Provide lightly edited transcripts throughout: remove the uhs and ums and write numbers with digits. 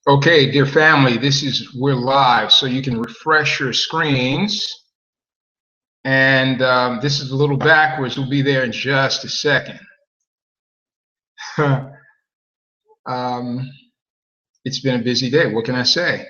Okay, dear family, we're live, so you can refresh your screens. And this is a little backwards. We'll be there in just a second. It's been a busy day. What can I say?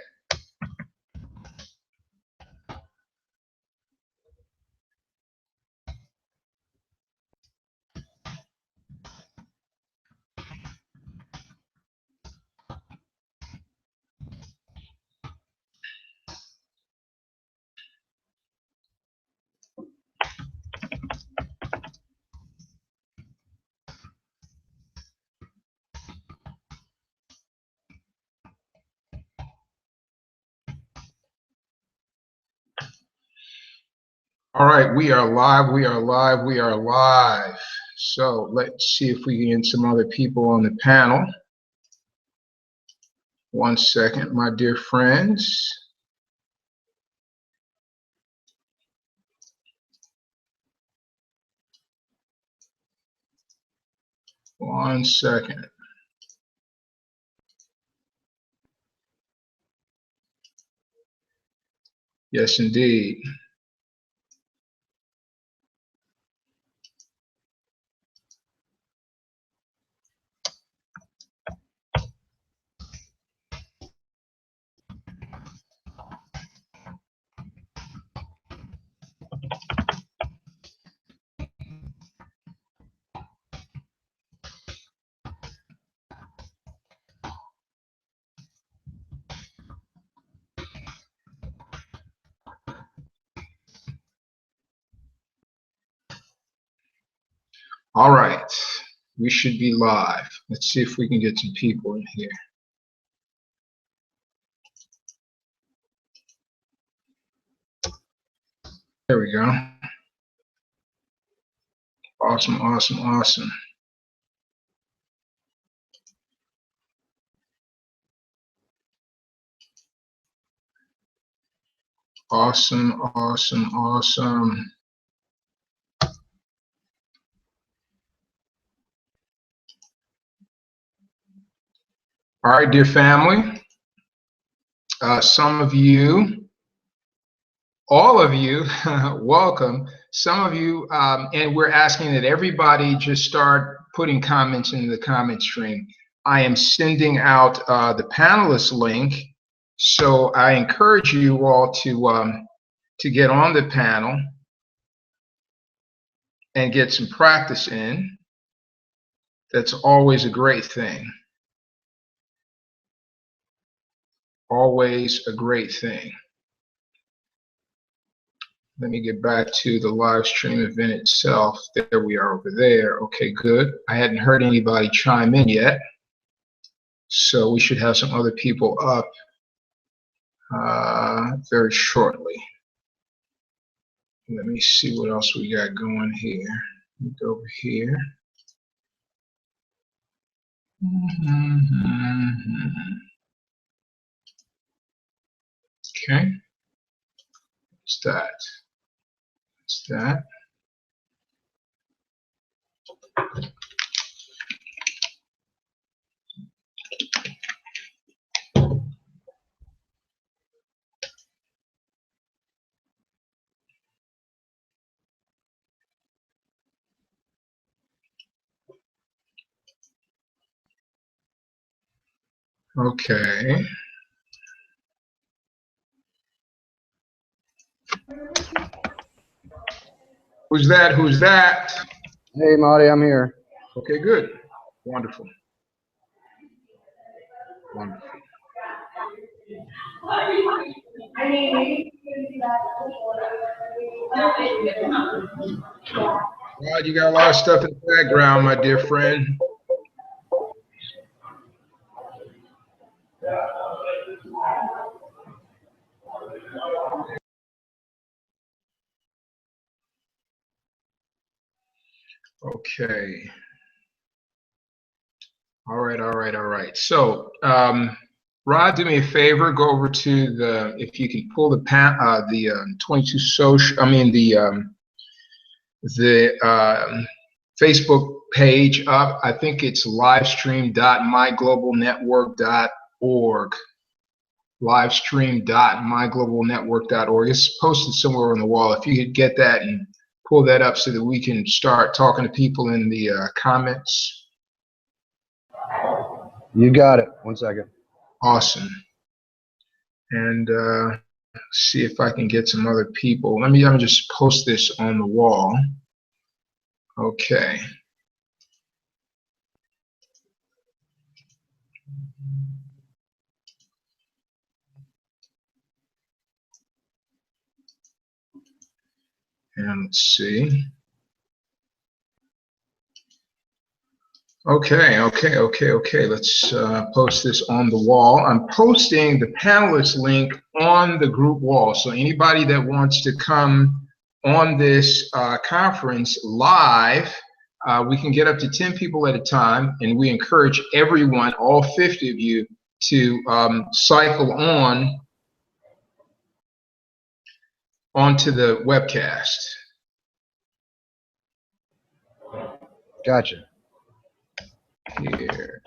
All right, we are live, we are live, we are live. So let's see if we can get some other people on the panel. One second, my dear friends. One second. Yes, indeed. All right, we should be live. Let's see if we can get some people in here. There we go. Awesome, awesome, awesome. Awesome, awesome, awesome. All right, dear family. Some of you, all of you, welcome. Some of you, and we're asking that everybody just start putting comments into the comment stream. I am sending out the panelist link, so I encourage you all to get on the panel and get some practice in. That's always a great thing. Always a great thing. Let me get back to the live stream event itself. There we are over there. Okay, good. I hadn't heard anybody chime in yet, so we should have some other people up very shortly. Let me see what else we got going here. Let me go over here. Okay. What's that? What's that? Okay. Who's that? Who's that? Hey, Marty, I'm here. Okay, good. Wonderful. Wonderful. Well, you got a lot of stuff in the background, my dear friend. Okay. All right, all right, all right. So, Rod, do me a favor. Go over to the, if you can pull the 22 social. I mean the Facebook page up. I think it's livestream.myglobalnetwork.org. livestream.myglobalnetwork.org. It's posted somewhere on the wall. If you could get that and pull that up so that we can start talking to people in the comments. You got it. 1 second. Awesome. And see if I can get some other people. Let me just post this on the wall. Okay. And let's see. Okay. Let's post this on the wall. I'm posting the panelist link on the group wall. So anybody that wants to come on this conference live, we can get up to 10 people at a time, and we encourage everyone, all 50 of you, to cycle onto the webcast. Gotcha. Here.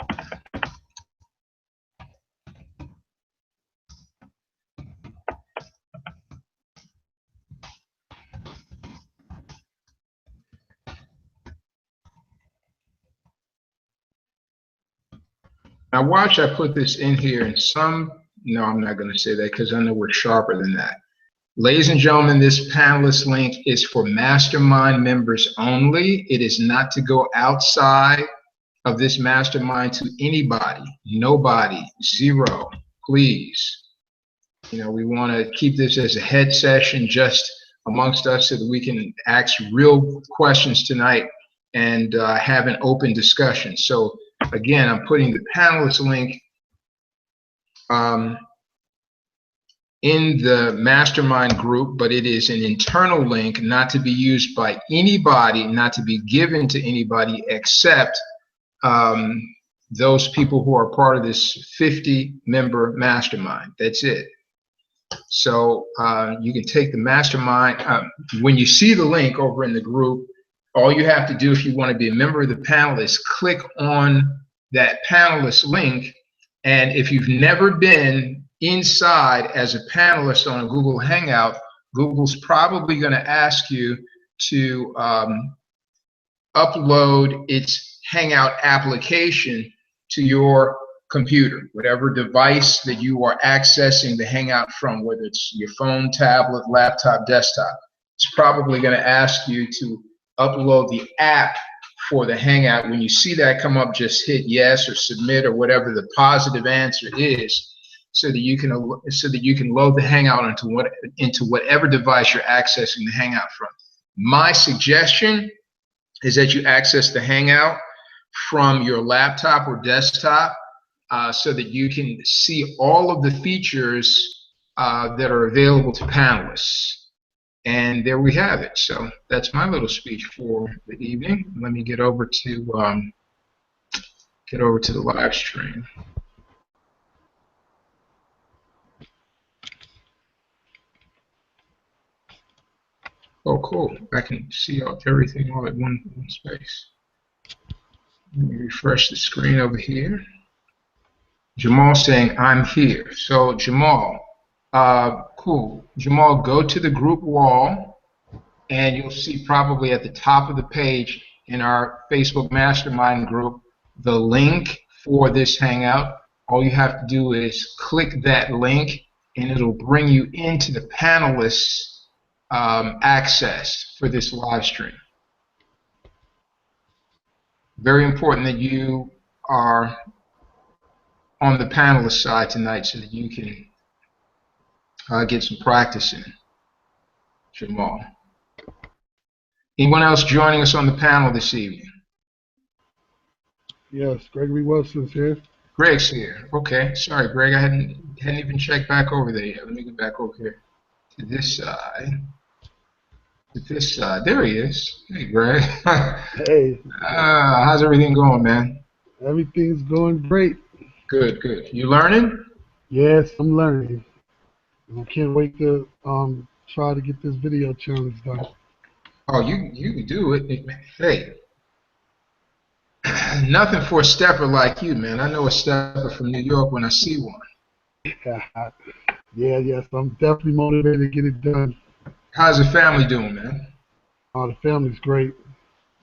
Now watch, I put this in here and no, I'm not going to say that because I know we're sharper than that. Ladies and gentlemen, this panelist link is for mastermind members only. It is not to go outside of this mastermind to anybody, nobody, zero, please. You know, we want to keep this as a head session just amongst us so that we can ask real questions tonight and have an open discussion. So again, I'm putting the panelist link in the mastermind group, but it is an internal link, not to be used by anybody, not to be given to anybody except those people who are part of this 50-member mastermind. That's it. So you can take the mastermind. When you see the link over in the group, all you have to do if you want to be a member of the panel is click on that panelist link. And if you've never been inside as a panelist on a Google Hangout, Google's probably going to ask you to upload its Hangout application to your computer, whatever device that you are accessing the Hangout from, whether it's your phone, tablet, laptop, desktop. It's probably going to ask you to upload the app for the Hangout. When you see that come up, just hit yes or submit or whatever the positive answer is, so that you can load the Hangout into whatever device you're accessing the Hangout from. My suggestion is that you access the Hangout from your laptop or desktop, so that you can see all of the features that are available to panelists. And there we have it. So that's my little speech for the evening. Let me get over to the live stream. Oh, cool. I can see everything all at one space. Let me refresh the screen over here. Jamal saying, I'm here. So Jamal, cool. Jamal, go to the group wall, and you'll see probably at the top of the page in our Facebook Mastermind group the link for this Hangout. All you have to do is click that link, and it'll bring you into the panelists' access for this live stream. Very important that you are on the panelist side tonight so that you can get some practice in. Jamal. Anyone else joining us on the panel this evening? Yes, Gregory Wilson's here. Greg's here. Okay. Sorry, Greg. I hadn't even checked back over there yet. Let me get back over here to this side. To this side. There he is. Hey, Greg. Hey. How's everything going, man? Everything's going great. Good, good. You learning? Yes, I'm learning. I can't wait to try to get this video challenge done. Oh, you can do it. Hey. nothing for a stepper like you, man. I know a stepper from New York when I see one. Yeah, yes, I'm definitely motivated to get it done. How's the family doing, man? The family's great.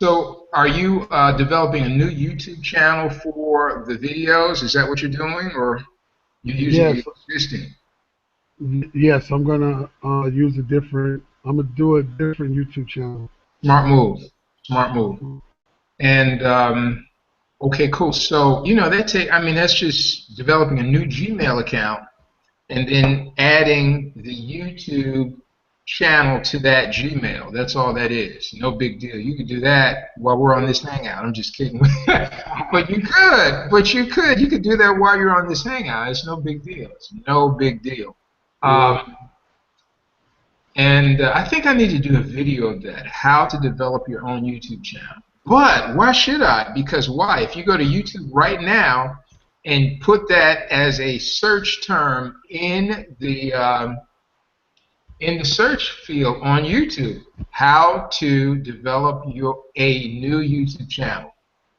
So, are you developing a new YouTube channel for the videos? Is that what you're doing, or you using Yes, the existing? yes, use a different. I'm gonna do a different YouTube channel. Smart move. Smart move. And okay, cool. So, I mean, that's just developing a new Gmail account and then adding the YouTube channel to that Gmail. That's all that is. No big deal. You could do that while we're on this hangout. I'm just kidding. But you could. But you could. You could do that while you're on this hangout. It's no big deal. It's no big deal. Yeah, Um, and I think I need to do a video of that, how to develop your own YouTube channel. But why should I? Because why? If you go to YouTube right now and put that as a search term in the search field on YouTube, how to develop a new YouTube channel.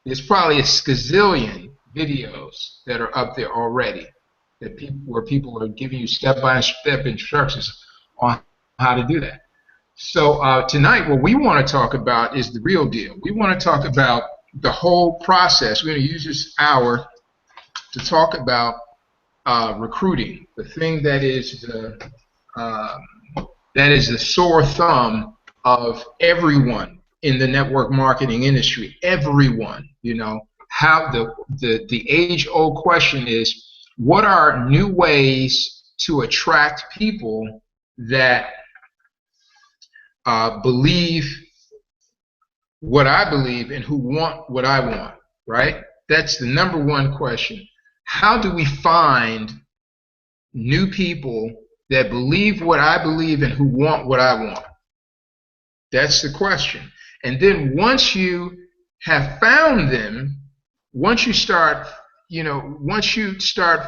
There's probably a skazillion videos that are up there already where people are giving you step-by-step instructions on how to do that. So tonight, what we want to talk about is the real deal. We want to talk about the whole process. We're going to use this hour to talk about recruiting, the thing uh, that is the sore thumb of everyone in the network marketing industry. Everyone, how the age-old question is, what are new ways to attract people that believe what I believe and who want what I want, right? That's the number one question. How do we find new people that believe what I believe and who want what I want? That's the question. And then once you have found them, once you start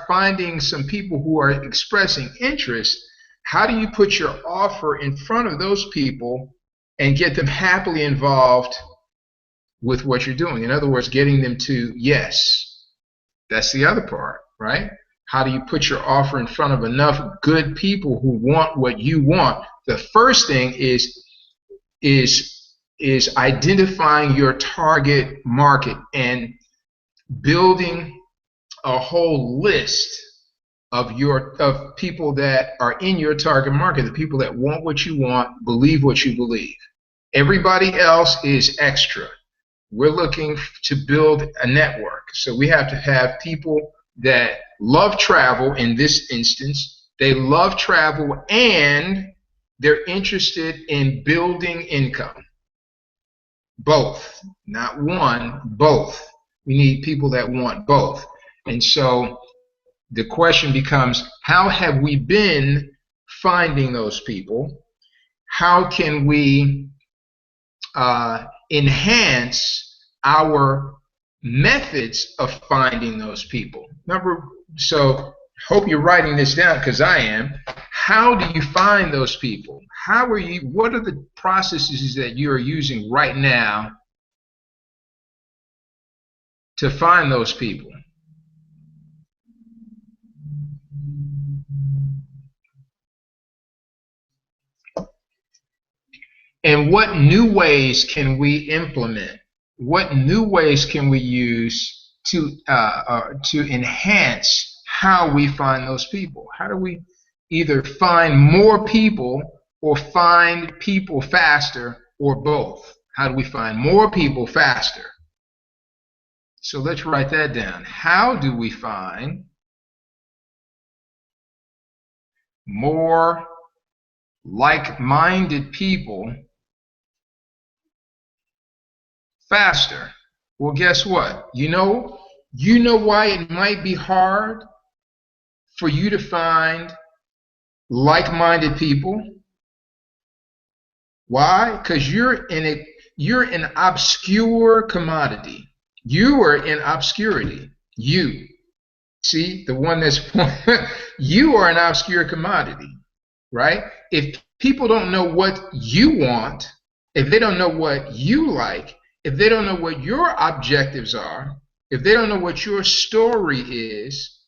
finding some people who are expressing interest, how do you put your offer in front of those people and get them happily involved with what you're doing? In other words, getting them to yes. That's the other part, right? How do you put your offer in front of enough good people who want what you want? The first thing is identifying your target market and building a whole list of people that are in your target market, the people that want what you want, believe what you believe. Everybody else is extra. We're looking to build a network. So we have to have people that love travel. In this instance, they love travel and they're interested in building income. Both, not one, both. We need people that want both. And so the question becomes, how have we been finding those people? How can we enhance our methods of finding those people? So hope you're writing this down, because I am. How do you find those people? What are the processes that you are using right now to find those people? And what new ways can we implement? What new ways can we use to enhance how we find those people? How do we either find more people or find people faster, or both? How do we find more people faster? So let's write that down. How do we find more like-minded people faster? Well, guess what? You know why it might be hard for you to find like-minded people? Why? Because you're an obscure commodity. You are in obscurity. You. See, the one that's you are an obscure commodity, right? If people don't know what you want, if they don't know what you like, if they don't know what your objectives are, if they don't know what your story is,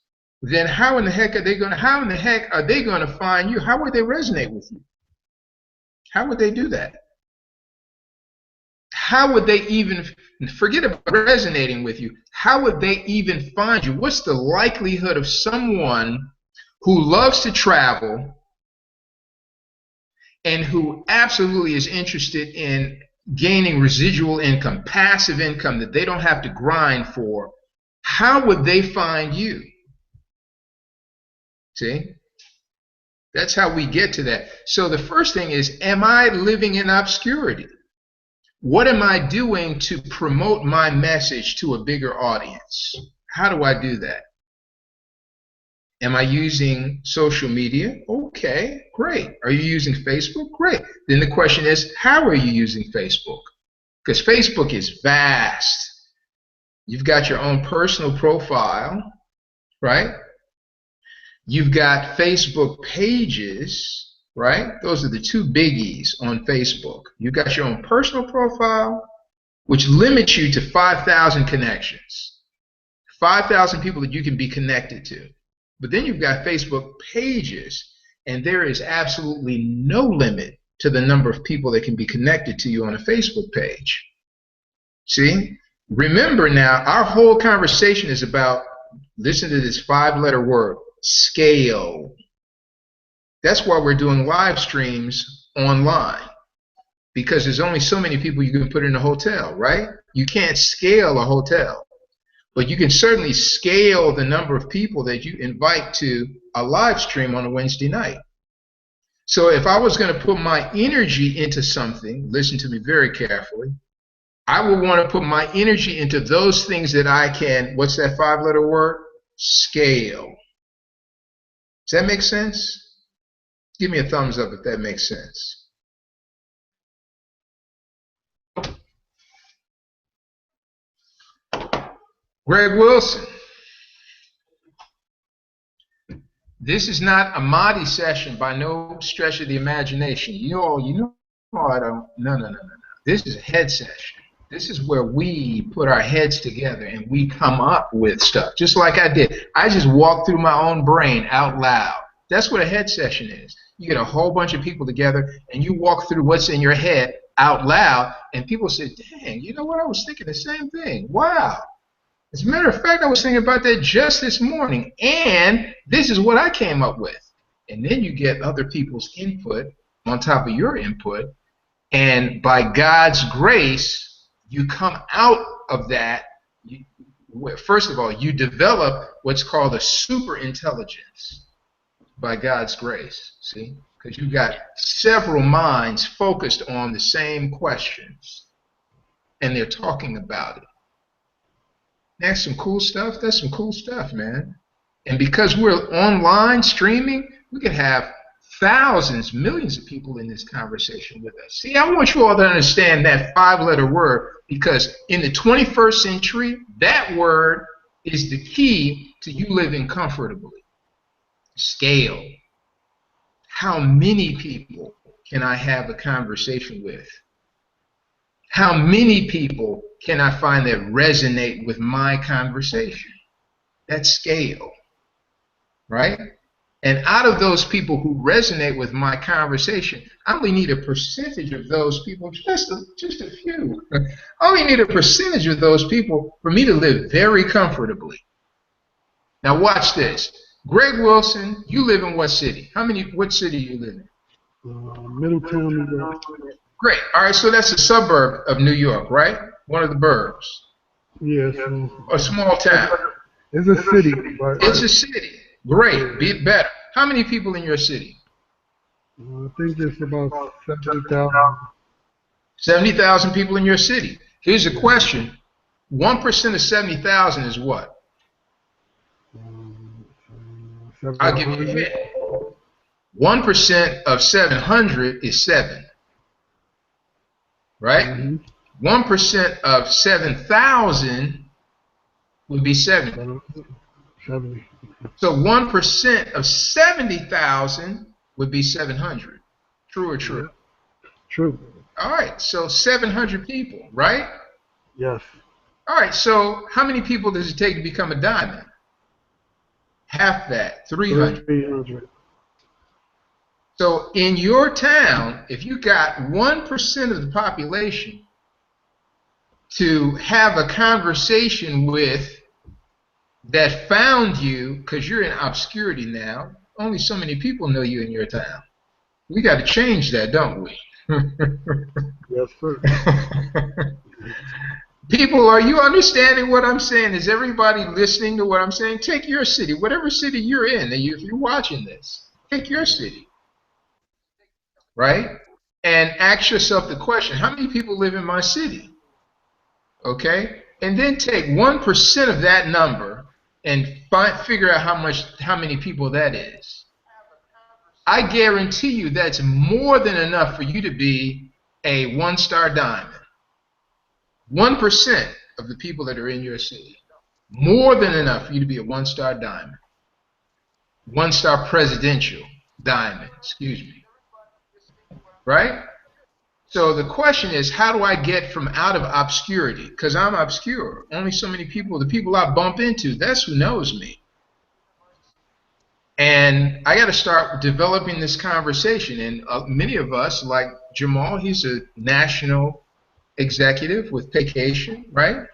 then how in the heck are they going to find you? How would they resonate with you? How would they do that? How would they even, forget about resonating with you, how would they even find you? What's the likelihood of someone who loves to travel and who absolutely is interested in gaining residual income, passive income that they don't have to grind for, how would they find you? See? That's how we get to that. So the first thing is, am I living in obscurity? What am I doing to promote my message to a bigger audience? How do I do that? Am I using social media? Okay, great. Are you using Facebook? Great. Then the question is, how are you using Facebook? Because Facebook is vast. You've got your own personal profile, right? You've got Facebook pages, right? Those are the two biggies on Facebook. You've got your own personal profile, which limits you to 5,000 connections, 5,000 people that you can be connected to. But then you've got Facebook pages, and there is absolutely no limit to the number of people that can be connected to you on a Facebook page. See? Remember now, our whole conversation is about, listen to this 5-letter word, scale. That's why we're doing live streams online, because there's only so many people you can put in a hotel, right? You can't scale a hotel, but you can certainly scale the number of people that you invite to a live stream on a Wednesday night. So if I was going to put my energy into something, listen to me very carefully, I would want to put my energy into those things that I can, what's that 5-letter word? Scale. Does that make sense? Give me a thumbs up if that makes sense. Greg Wilson. This is not a Mahdi session by no stretch of the imagination. You know I don't, no. This is a head session. This is where we put our heads together and we come up with stuff, just like I did. I just walked through my own brain out loud. That's what a head session is. You get a whole bunch of people together and you walk through what's in your head out loud, and people say, dang, you know what? I was thinking the same thing. Wow. As a matter of fact, I was thinking about that just this morning, and this is what I came up with. And then you get other people's input on top of your input, and by God's grace, you come out of that. First of all, you develop what's called a super intelligence by God's grace, see? Because you've got several minds focused on the same questions, and they're talking about it. That's some cool stuff. That's some cool stuff, man. And because we're online streaming, we can have thousands, millions of people in this conversation with us. See, I want you all to understand that 5-letter word, because in the 21st century, that word is the key to you living comfortably. Scale. How many people can I have a conversation with? How many people can I find that resonate with my conversation? That's scale, right? And out of those people who resonate with my conversation, I only need a percentage of those people, just a few. I only need a percentage of those people for me to live very comfortably. Now watch this. Greg Wilson, you live in what city? What city do you live in? Middletown, New York. Great. All right, so that's a suburb of New York, right? One of the burbs. Yes. A small town. It's a city. But it's a city. Great. Be better. How many people in your city? I think it's about 70,000. 70,000 people in your city. Here's a question. 1% of 70,000 is what? I'll give you a hint. 1% of 700 is 7. Right? Mm-hmm. 1% of 7,000 would be 70. 70. So 1% of 70,000 would be 700. True or true? True. All right. So 700 people, right? Yes. All right, so how many people does it take to become a diamond? Half that, 300. 300. So in your town, if you got 1% of the population to have a conversation with that found you, because you're in obscurity now, only so many people know you in your town. We got to change that, don't we? Yes, sir. People, are you understanding what I'm saying? Is everybody listening to what I'm saying? Take your city, whatever city you're in, if you're watching this, take your city, right? And ask yourself the question, how many people live in my city? Okay? And then take 1% of that number and figure out how many people that is. I guarantee you that's more than enough for you to be a one-star diamond. 1% of the people that are in your city. More than enough for you to be a one-star diamond. One-star presidential diamond, excuse me. Right? So the question is, how do I get from out of obscurity? Because I'm obscure. Only so many people, the people I bump into, that's who knows me. And I got to start developing this conversation. And many of us, like Jamal, he's a national executive with vacation, right?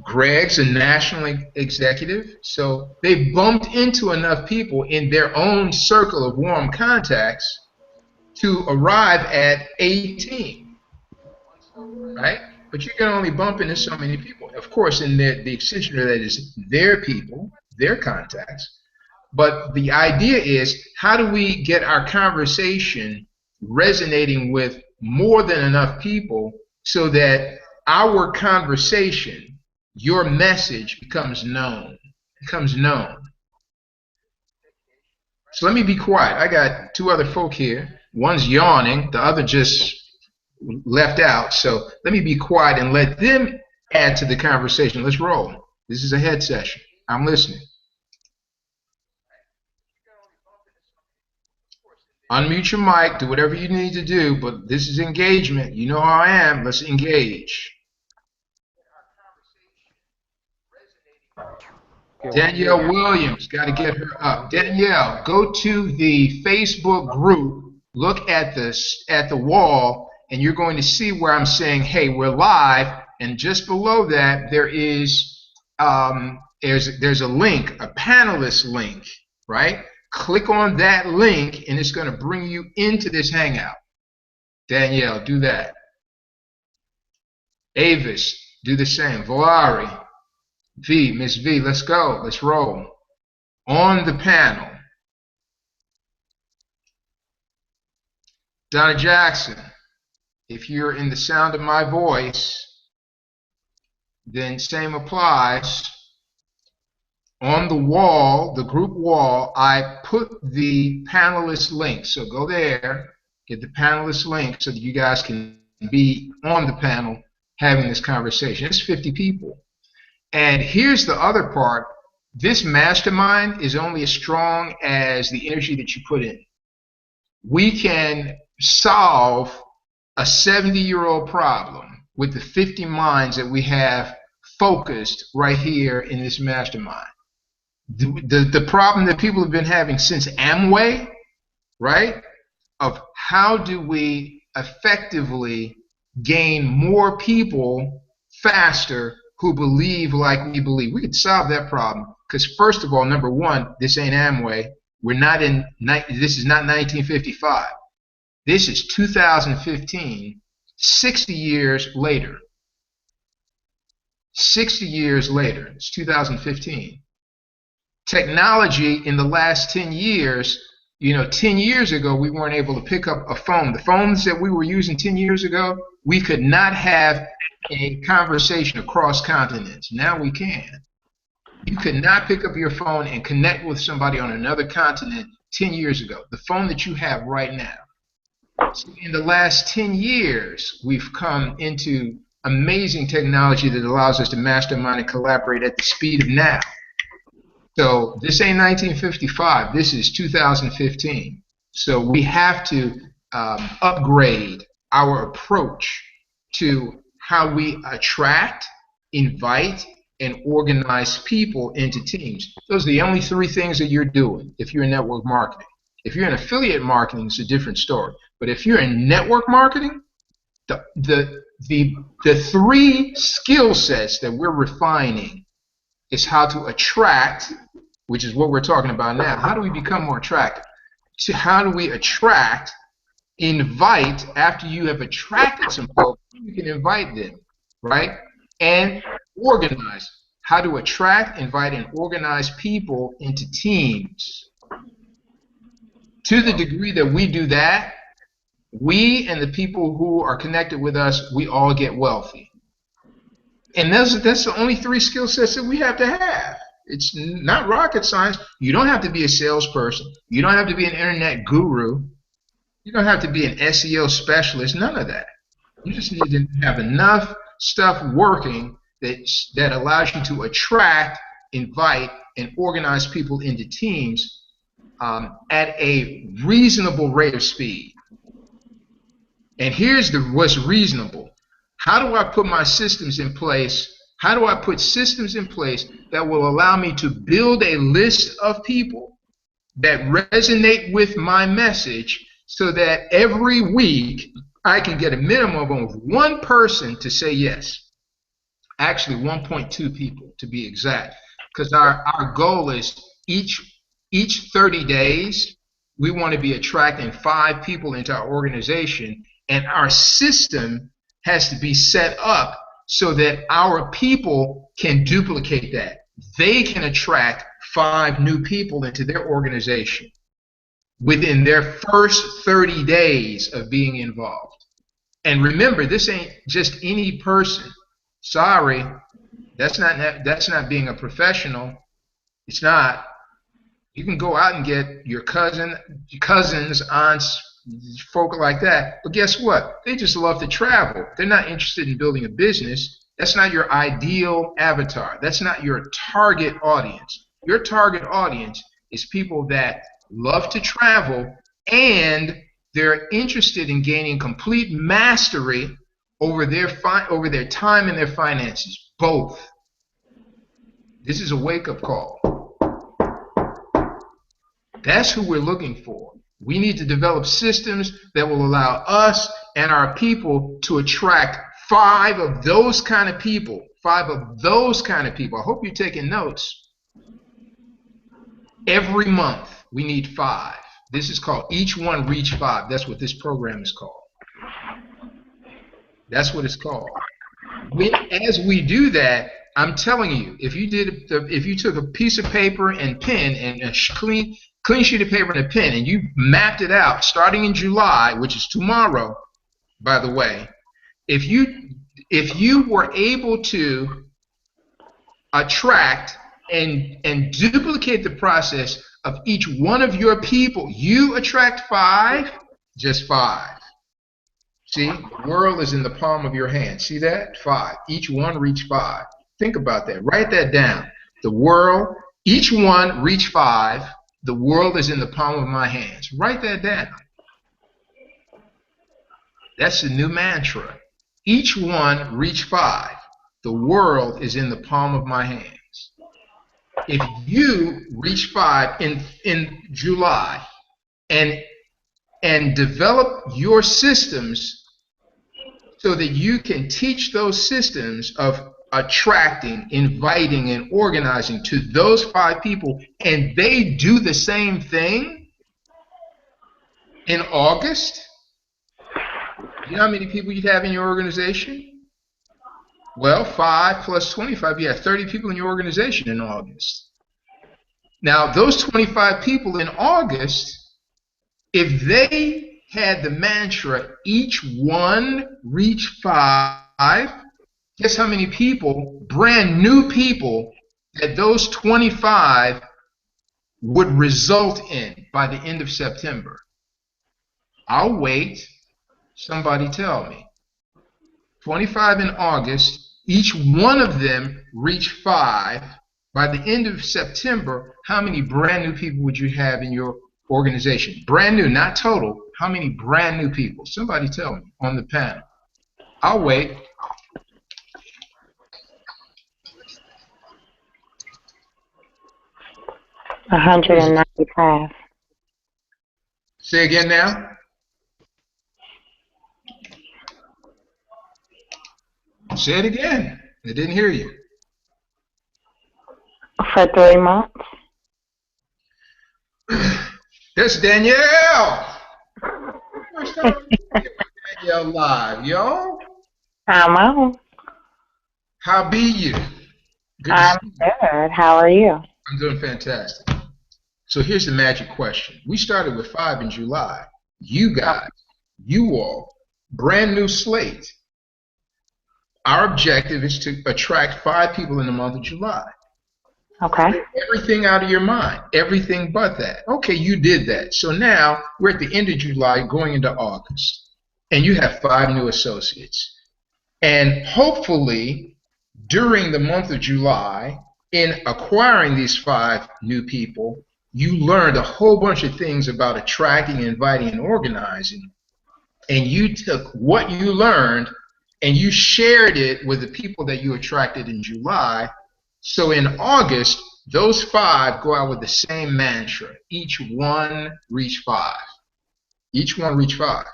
Greg's a national executive. So they bumped into enough people in their own circle of warm contacts to arrive at 18, right? But you can only bump into so many people. Of course, in the extension of that is their people, their contacts. But the idea is, how do we get our conversation resonating with more than enough people so that our conversation, your message becomes known, So let me be quiet. I got two other folk here. One's yawning, the other just left out. So let me be quiet and let them add to the conversation. Let's roll. This is a head session. I'm listening. Unmute your mic, do whatever you need to do, but this is engagement. You know how I am. Let's engage. Danielle Williams, got to get her up. Danielle, go to the Facebook group, look at the wall, and you're going to see where I'm saying, hey, we're live. And just below that, there is there's a link, a panelist link, right? Click on that link, and it's going to bring you into this hangout. Danielle, do that. Avis, do the same. Valari, V, Miss V, let's go. Let's roll. On the panel, Donna Jackson, if you're in the sound of my voice, then same applies. On the wall, the group wall, I put the panelist link. So go there, get the panelist link so that you guys can be on the panel having this conversation. It's 50 people. And here's the other part. This mastermind is only as strong as the energy that you put in. We can solve a 70-year-old problem with the 50 minds that we have focused right here in this mastermind. The problem that people have been having since Amway, right, of how do we effectively gain more people faster who believe like we believe. We could solve that problem because, first of all, number one, this ain't Amway. This is not 1955. This is 2015, 60 years later. 60 years later, it's 2015. Technology in the last 10 years, 10 years ago, we weren't able to pick up a phone. The phones that we were using 10 years ago, we could not have a conversation across continents. Now we can. You could not pick up your phone and connect with somebody on another continent 10 years ago. The phone that you have right now. So in the last 10 years, we've come into amazing technology that allows us to mastermind and collaborate at the speed of now. So this ain't 1955. This is 2015. So we have to upgrade our approach to how we attract, invite, and organize people into teams. Those are the only three things that you're doing if you're in network marketing. If you're in affiliate marketing, it's a different story. But if you're in network marketing, the three skill sets that we're refining is how to attract, which is what we're talking about now. How do we become more attractive? So how do we attract, invite, after you have attracted some folks, you can invite them, right? And organize. How to attract, invite, and organize people into teams. To the degree that we do that, we and the people who are connected with us, we all get wealthy. And that's the only three skill sets that we have to have. It's not rocket science. You don't have to be a salesperson. You don't have to be an internet guru. You don't have to be an SEO specialist. None of that. You just need to have enough stuff working that allows you to attract, invite, and organize people into teams at a reasonable rate of speed. And here's what's reasonable. How do I put my systems in place? How do I put systems in place that will allow me to build a list of people that resonate with my message so that every week I can get a minimum of one person to say yes? Actually, 1.2 people to be exact, because our goal is each 30 days we want to be attracting 5 people into our organization, and our system has to be set up so that our people can duplicate that. They can attract 5 new people into their organization within their first 30 days of being involved. And remember, this ain't just any person. Sorry, that's not being a professional. It's not. You can go out and get your cousins, aunts, folk like that. But guess what? They just love to travel. They're not interested in building a business. That's not your ideal avatar. That's not your target audience. Your target audience is people that love to travel and they're interested in gaining complete mastery over their time and their finances. Both. This is a wake-up call. That's who we're looking for. We need to develop systems that will allow us and our people to attract 5 of those kind of people. 5 of those kind of people. I hope you're taking notes. Every month, we need 5. This is called Each One Reach 5. That's what this program is called. That's what it's called. As we do that, I'm telling you, if you took a piece of paper and pen and a clean sheet of paper and a pen and you mapped it out starting in July, which is tomorrow, by the way, if you were able to attract and duplicate the process of each one of your people, you attract 5, just 5. See, the world is in the palm of your hand. See that? 5. Each one reach 5. Think about that. Write that down. The world, each one reach 5. The world is in the palm of my hands. Write that down. That's the new mantra. Each one reach 5. The world is in the palm of my hands. If you reach 5 in July and develop your systems so that you can teach those systems of attracting, inviting, and organizing to those 5 people, and they do the same thing in August, you know how many people you'd have in your organization? Well, 5 plus 25, you have 30 people in your organization in August. Now, those 25 people in August, if they had the mantra, each one reach 5, guess how many people, brand new people, that those 25 would result in by the end of September? I'll wait. Somebody tell me. 25 in August, each one of them reach 5. By the end of September, how many brand new people would you have in your organization? Brand new, not total. How many brand new people? Somebody tell me on the panel. I'll wait. What is it? 195. Say again now. Say it again. I didn't hear you. For 3 months. That's Danielle. First time with Danielle live, yo. I'm on. How be you? Good to I'm see you. good. How are you? I'm doing fantastic. So here's the magic question. We started with 5 in July. You guys, you all, brand new slate. Our objective is to attract 5 people in the month of July. Okay. Get everything out of your mind, everything but that. Okay, you did that. So now we're at the end of July going into August, and you have 5 new associates. And hopefully, during the month of July, in acquiring these 5 new people, you learned a whole bunch of things about attracting, inviting, and organizing. And you took what you learned and you shared it with the people that you attracted in July. So in August, those 5 go out with the same mantra. Each one reach 5. Each one reach 5.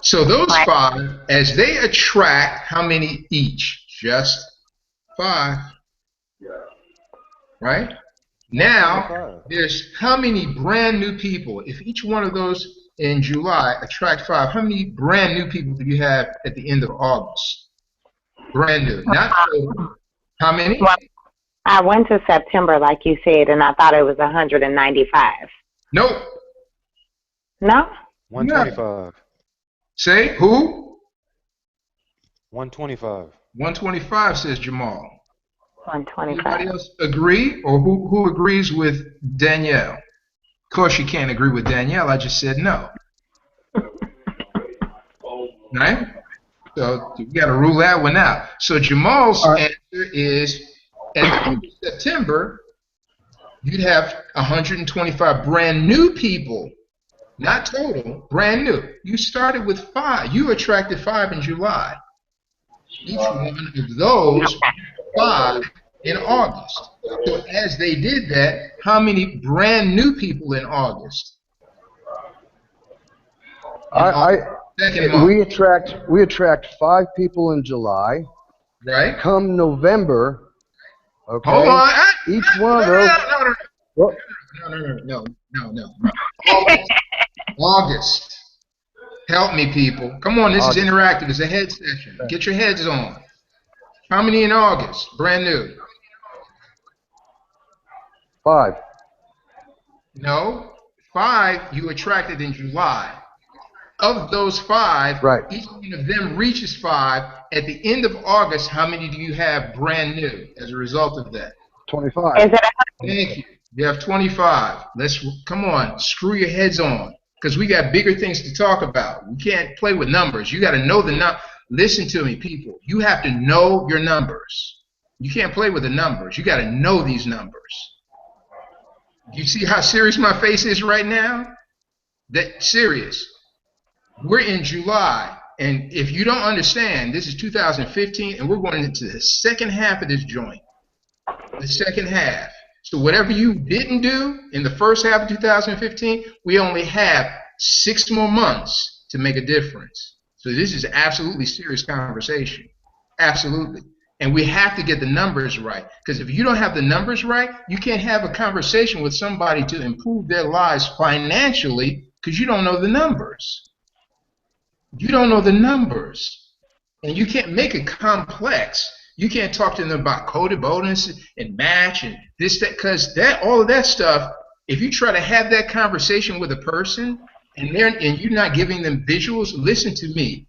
So those 5, as they attract, how many each? Just 5. Right? Now, there's how many brand new people? If each one of those in July attract 5, how many brand new people do you have at the end of August? Brand new. Not total. How many? Well, I went to September, like you said, and I thought it was 195. Nope. No? 125. Say who? 125. 125 says Jamal. 125. Anybody else agree, or who agrees with Danielle? Of course, you can't agree with Danielle. I just said no. Right? So we got to rule that one out. So Jamal's answer is at the end of September, you'd have 125 brand new people, not total, brand new. You started with 5. You attracted 5 in July. Each one of those 5 in August. So as they did that, how many brand new people in August? Second month. We attract 5 people in July. Right. Come November, okay. Hold on. Each one of those. No. August. Help me, people. Come on, this is interactive. It's a head session. Get your heads on. How many in August? Brand new. 5. No. 5 you attracted in July. Of those 5, each one of them reaches 5. At the end of August, how many do you have brand new as a result of that? 25. Is it Thank you. You have 25. Come on, screw your heads on, because we got bigger things to talk about. We can't play with numbers. You got to know the number. Listen to me, people. You have to know your numbers. You can't play with the numbers. You got to know these numbers. You see how serious my face is right now? That serious. We're in July, and if you don't understand, this is 2015, and we're going into the second half of this joint. The second half. So whatever you didn't do in the first half of 2015, we only have 6 more months to make a difference. So this is absolutely serious conversation. Absolutely. And we have to get the numbers right. Because if you don't have the numbers right, you can't have a conversation with somebody to improve their lives financially because you don't know the numbers. You don't know the numbers. And you can't make it complex. You can't talk to them about coded bonus and match and this, that, because all of that stuff, if you try to have that conversation with a person and you're not giving them visuals, listen to me,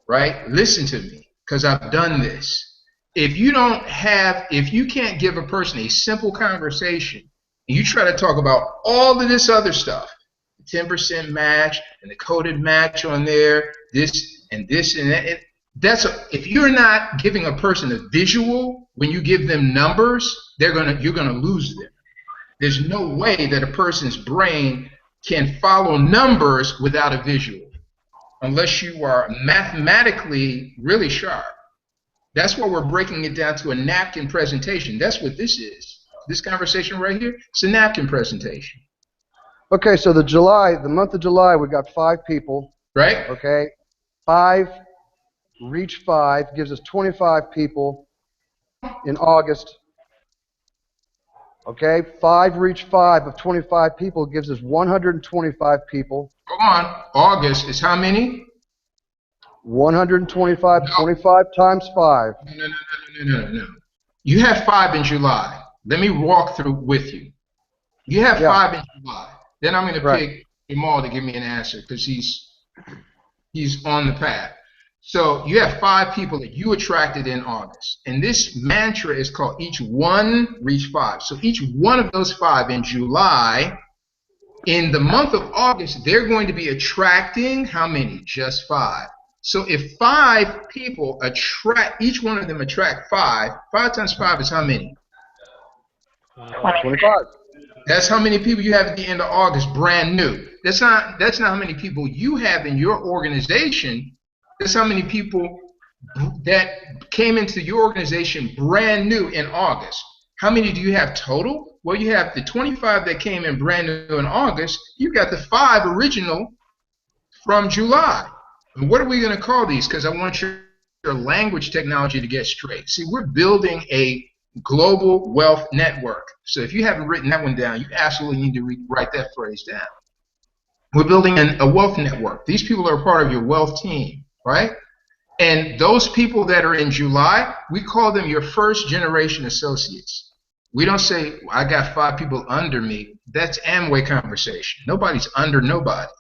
right? Listen to me, because I've done this. If you can't give a person a simple conversation and you try to talk about all of this other stuff, 10% match and the coded match on there, this and that. If you're not giving a person a visual when you give them numbers, you're gonna lose them. There's no way that a person's brain can follow numbers without a visual, unless you are mathematically really sharp. That's why we're breaking it down to a napkin presentation. That's what this is. This conversation right here, it's a napkin presentation. Okay, so the month of July, we got 5 people. Right? Okay, 5 reach 5 gives us 25 people in August. Okay, 5 reach 5 of 25 people gives us 125 people. Hold on. August is how many? 125, No. 25 times 5. No. You have 5 in July. Let me walk through with you. You have 5 in July. Then I'm going to pick Jamal to give me an answer because he's on the path. So you have 5 people that you attracted in August. And this mantra is called each one reach 5. So each one of those 5 in July, in the month of August, they're going to be attracting how many? Just 5. So if 5 people attract, each one of them attract 5, 5 times 5 is how many? 25. That's how many people you have at the end of August, brand new. That's not how many people you have in your organization. That's how many people that came into your organization brand new in August. How many do you have total? Well, you have the 25 that came in brand new in August. You got the 5 original from July. And what are we going to call these? Because I want your language technology to get straight. See, we're building a global wealth network. So if you haven't written that one down, you absolutely need to write that phrase down. We're building a wealth network. These people are part of your wealth team, right? And those people that are in July, we call them your first generation associates. We don't say, I got 5 people under me. That's Amway conversation. Nobody's under nobody.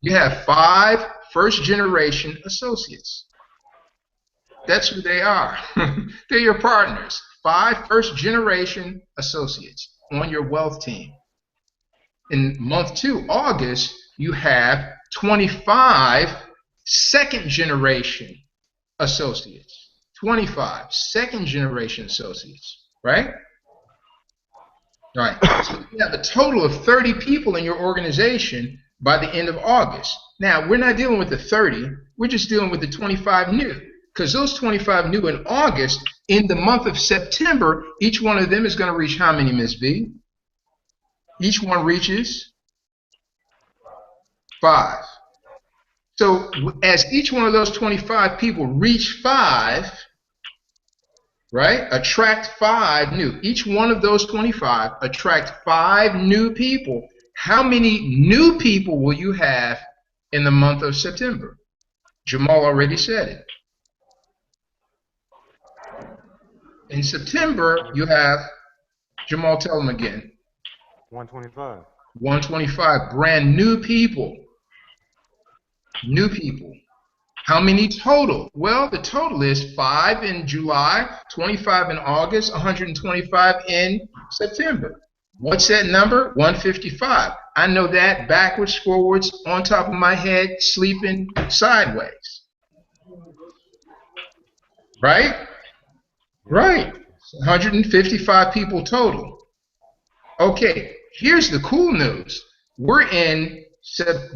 You have 5 first generation associates. That's who they are. They're your partners. 5 first generation associates on your wealth team. In month 2, August, you have 25 second generation associates. 25 second generation associates, right? Right. So you have a total of 30 people in your organization by the end of August. Now, we're not dealing with the 30. We're just dealing with the 25 new. Because those 25 new in August, in the month of September, each one of them is going to reach how many, Ms. B? Each one reaches 5. So as each one of those 25 people reach 5, right, attract 5 new. Each one of those 25 attract 5 new people. How many new people will you have in the month of September? Jamal already said it. In September, you have, Jamal, tell them again. 125. 125 brand new people. New people. How many total? Well, the total is 5 in July, 25 in August, 125 in September. What's that number? 155. I know that backwards, forwards, on top of my head, sleeping sideways. Right? Right. 155 people total. Okay, here's the cool news. We're in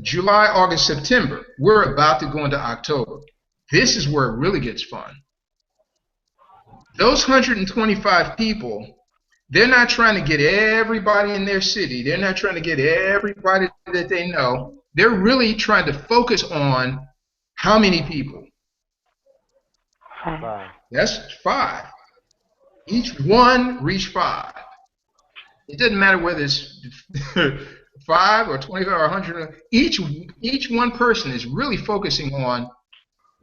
July, August, September. We're about to go into October. This is where it really gets fun. Those 125 people, they're not trying to get everybody in their city. They're not trying to get everybody that they know. They're really trying to focus on how many people? 5. That's 5. Each one reach 5. It doesn't matter whether it's 5 or 25 or 100. Each one person is really focusing on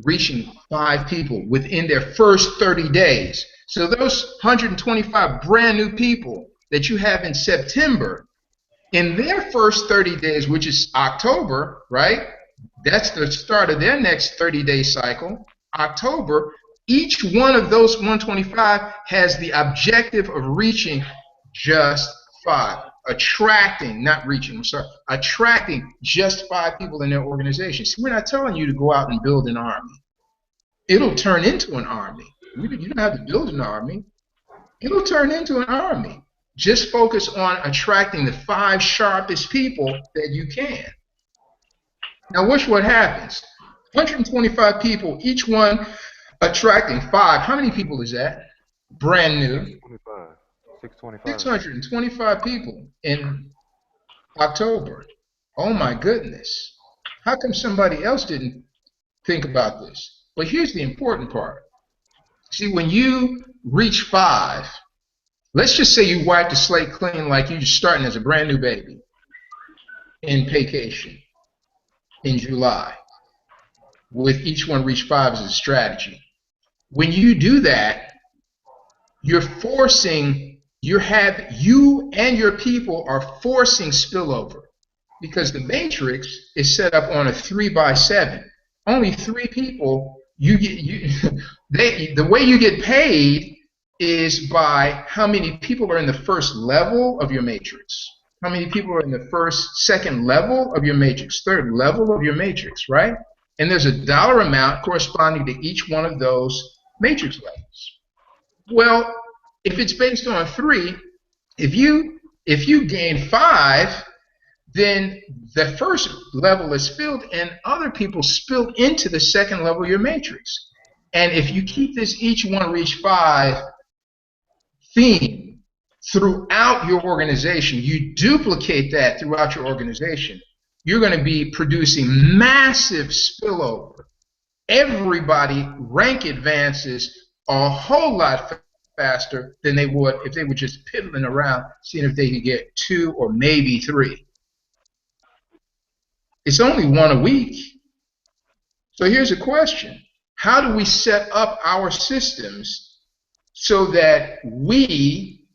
reaching 5 people within their first 30 days. So those 125 brand new people that you have in September, in their first 30 days, which is October, right? That's the start of their next 30-day cycle. October, each one of those 125 has the objective of reaching just 5. Attracting, not reaching, I'm sorry, attracting just 5 people in their organization. See, we're not telling you to go out and build an army. It'll turn into an army. You don't have to build an army. It'll turn into an army. Just focus on attracting the 5 sharpest people that you can. Now, watch what happens. 125 people, each one attracting 5. How many people is that? Brand new. 25. 625. 625 people in October. Oh my goodness. How come somebody else didn't think about this? But here's the important part. See, when you reach 5, let's just say you wipe the slate clean like you're starting as a brand new baby in vacation in July, with each one reach 5 as a strategy. When you do that, you're forcing, you and your people are forcing spillover, because the matrix is set up on a 3x7. Only 3 people the way you get paid is by how many people are in the first level of your matrix. How many people are in the second level of your matrix, third level of your matrix, right? And there's a dollar amount corresponding to each one of those matrix levels. Well, if it's based on 3, if you gain 5, then the first level is filled and other people spill into the second level of your matrix. And if you keep this each one reach 5 theme throughout your organization, you duplicate that throughout your organization, you're going to be producing massive spillover. Everybody rank advances a whole lot faster than they would if they were just piddling around seeing if they could get 2 or maybe 3. It's only 1 a week. So here's a question. How do we set up our systems so that we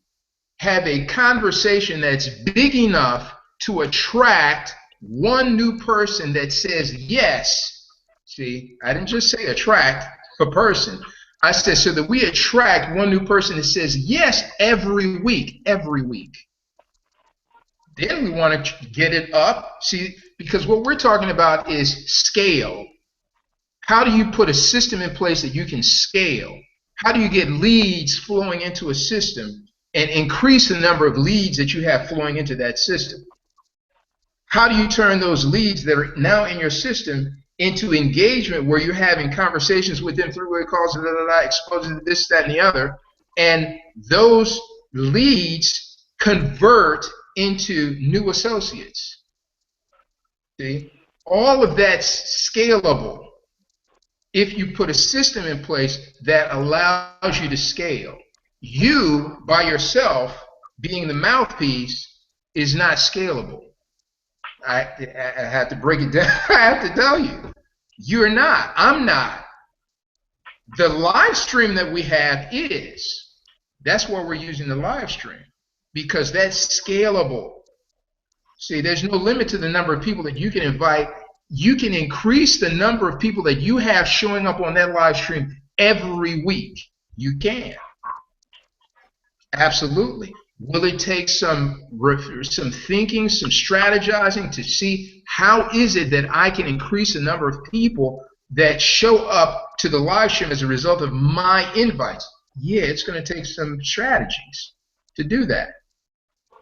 have a conversation that's big enough to attract 1 new person that says yes? See, I didn't just say attract a person. I said so that we attract 1 new person that says yes every week, every week. Then we want to get it up. See, because what we're talking about is scale. How do you put a system in place that you can scale? How do you get leads flowing into a system and increase the number of leads that you have flowing into that system? How do you turn those leads that are now in your system into engagement where you're having conversations with them, 3-way calls, exposing this, that, and the other, and those leads convert into new associates? See, all of that's scalable if you put a system in place that allows you to scale. You, by yourself, being the mouthpiece, is not scalable. I have to break it down. I have to tell you. You're not. I'm not. The live stream that we have is. That's why we're using the live stream, because that's scalable. See, there's no limit to the number of people that you can invite. You can increase the number of people that you have showing up on that live stream every week. You can. Absolutely. Will it take some thinking, some strategizing to see how is it that I can increase the number of people that show up to the live stream as a result of my invites? Yeah, it's going to take some strategies to do that.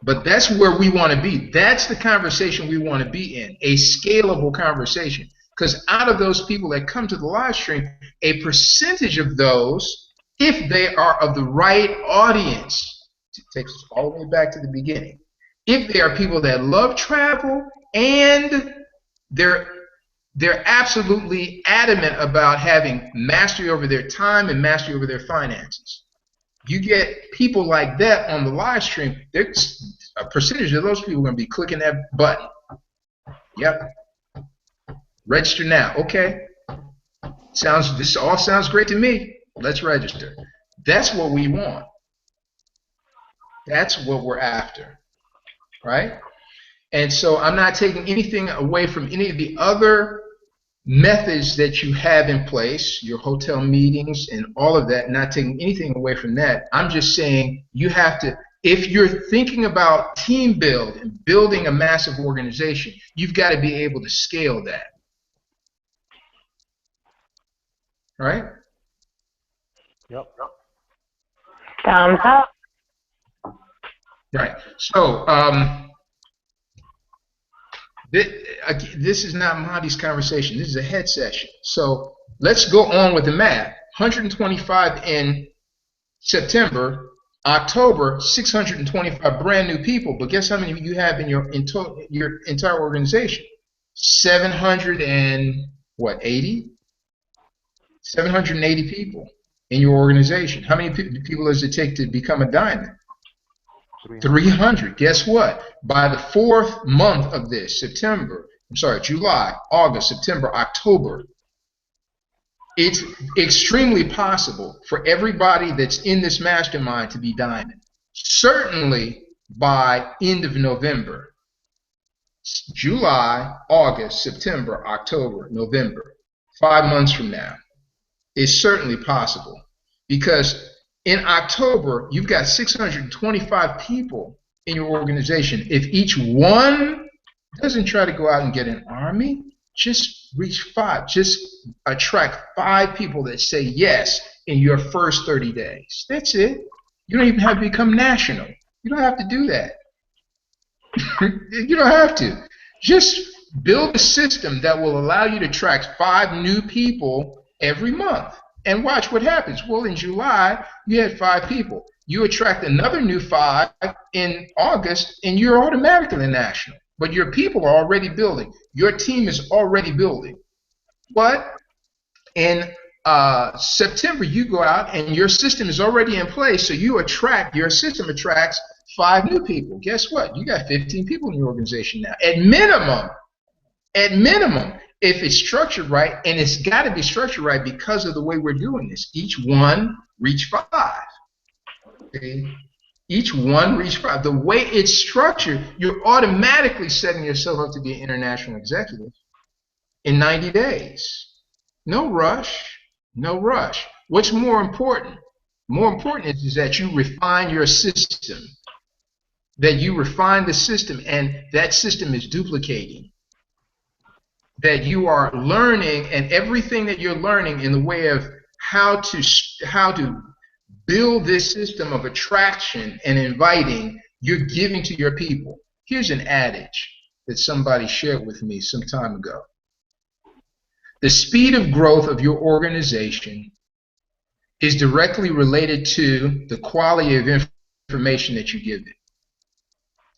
But that's where we want to be. That's the conversation we want to be in, a scalable conversation. Because out of those people that come to the live stream, a percentage of those, if they are of the right audience, it takes us all the way back to the beginning. If they are people that love travel and they're absolutely adamant about having mastery over their time and mastery over their finances. You get people like that on the live stream, a percentage of those people are going to be clicking that button. Yep. Register now. Okay. This all sounds great to me. Let's register. That's what we want. That's what we're after. Right? And so I'm not taking anything away from any of the other methods that you have in place, your hotel meetings and all of that, not taking anything away from that. I'm just saying you have to, if you're thinking about team build and building a massive organization, you've got to be able to scale that. Right? Yep. Thumbs up. Right. So, this is not Monty's conversation. This is a head session. So let's go on with the math. 125 in September, October, 625 brand new people. But guess how many you have in your entire organization? 700 and what? 80? 780 people in your organization. How many people does it take to become a diamond? 300. Guess what? By the fourth month of this, July, August, September, October, it's extremely possible for everybody that's in this mastermind to be diamond. Certainly by end of November. July, August, September, October, November. 5 months from now. It's certainly possible. Because in October, you've got 625 people in your organization. If each one doesn't try to go out and get an army, just reach 5. Just attract 5 people that say yes in your first 30 days. That's it. You don't even have to become national. You don't have to do that. You don't have to. Just build a system that will allow you to attract 5 new people every month. And watch what happens. Well, in July, you had 5 people. You attract another new 5 in August, and you're automatically national. But your people are already building. Your team is already building. But in September, you go out, and your system is already in place, so your system attracts 5 new people. Guess what? You got 15 people in your organization now. At minimum, if it's structured right, and it's got to be structured right because of the way we're doing this. Each one reach 5. Okay? Each one reach 5. The way it's structured, you're automatically setting yourself up to be an international executive in 90 days. No rush. No rush. What's more important? More important is that you refine your system. That you refine the system, and that system is duplicating. That you are learning, and everything that you're learning in the way of how to build this system of attraction and inviting, you're giving to your people. Here's an adage that somebody shared with me some time ago. The speed of growth of your organization is directly related to the quality of information that you give it.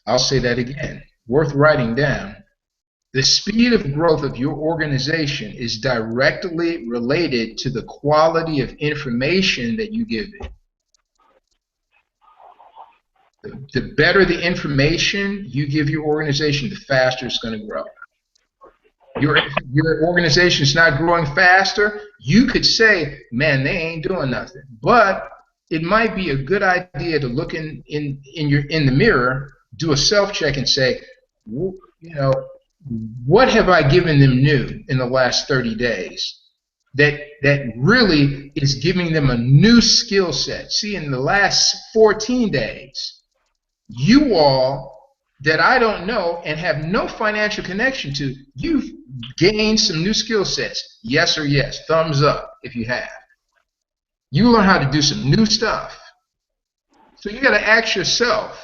I'll say that again, worth writing down. The speed of growth of your organization is directly related to the quality of information that you give it. The better the information you give your organization, the faster it's going to grow. Your organization is not growing faster, you could say, man, they ain't doing nothing. But it might be a good idea to look in the mirror, do a self-check and say, you know, what have I given them new in the last 30 days that really is giving them a new skill set? See, in the last 14 days, you all that I don't know and have no financial connection to, you've gained some new skill sets. Yes or yes. Thumbs up if you have. You learn how to do some new stuff. So you got to ask yourself,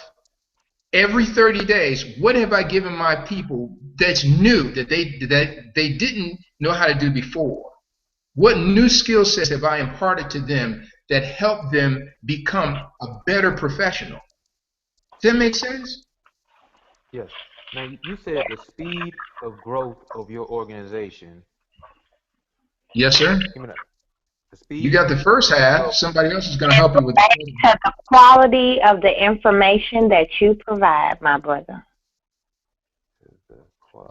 every 30 days, what have I given my people that's new, that they didn't know how to do before? What new skill sets have I imparted to them that help them become a better professional? Does that make sense? Yes. Now, you said the speed of growth of your organization. Yes, sir. Give me that. The speed. You got the first half. Somebody else is going to help you with Related to the quality of the information that you provide, my brother.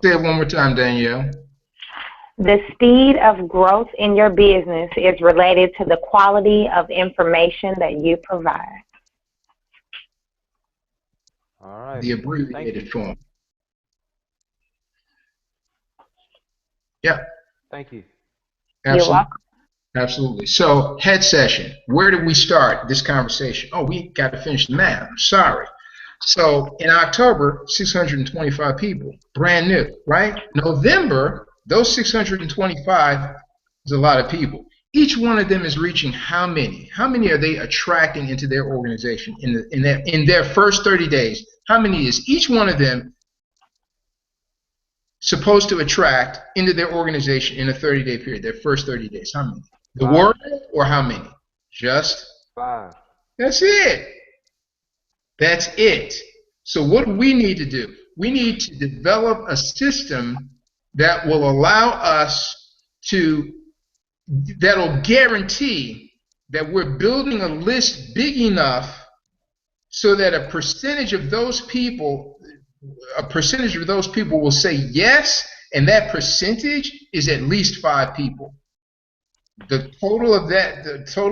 Say it one more time, Danielle. The speed of growth in your business is related to the quality of information that you provide. All right. The abbreviated form. Yeah. Thank you. Absolutely. You're welcome. Absolutely. So, head session. Where did we start this conversation? Oh, we got to finish the math. I'm sorry. So, in October, 625 people, brand new, right? November, those 625 is a lot of people. Each one of them is reaching how many? How many are they attracting into their organization in their first 30 days? How many is each one of them supposed to attract into their organization in a 30-day period, their first 30 days? How many? The 5. world or how many? Just 5. That's it. That's it. So what do we need to do? We need to develop a system that will allow us to, that'll guarantee that we're building a list big enough so that a percentage of those people will say yes, and that percentage is at least 5 people. The total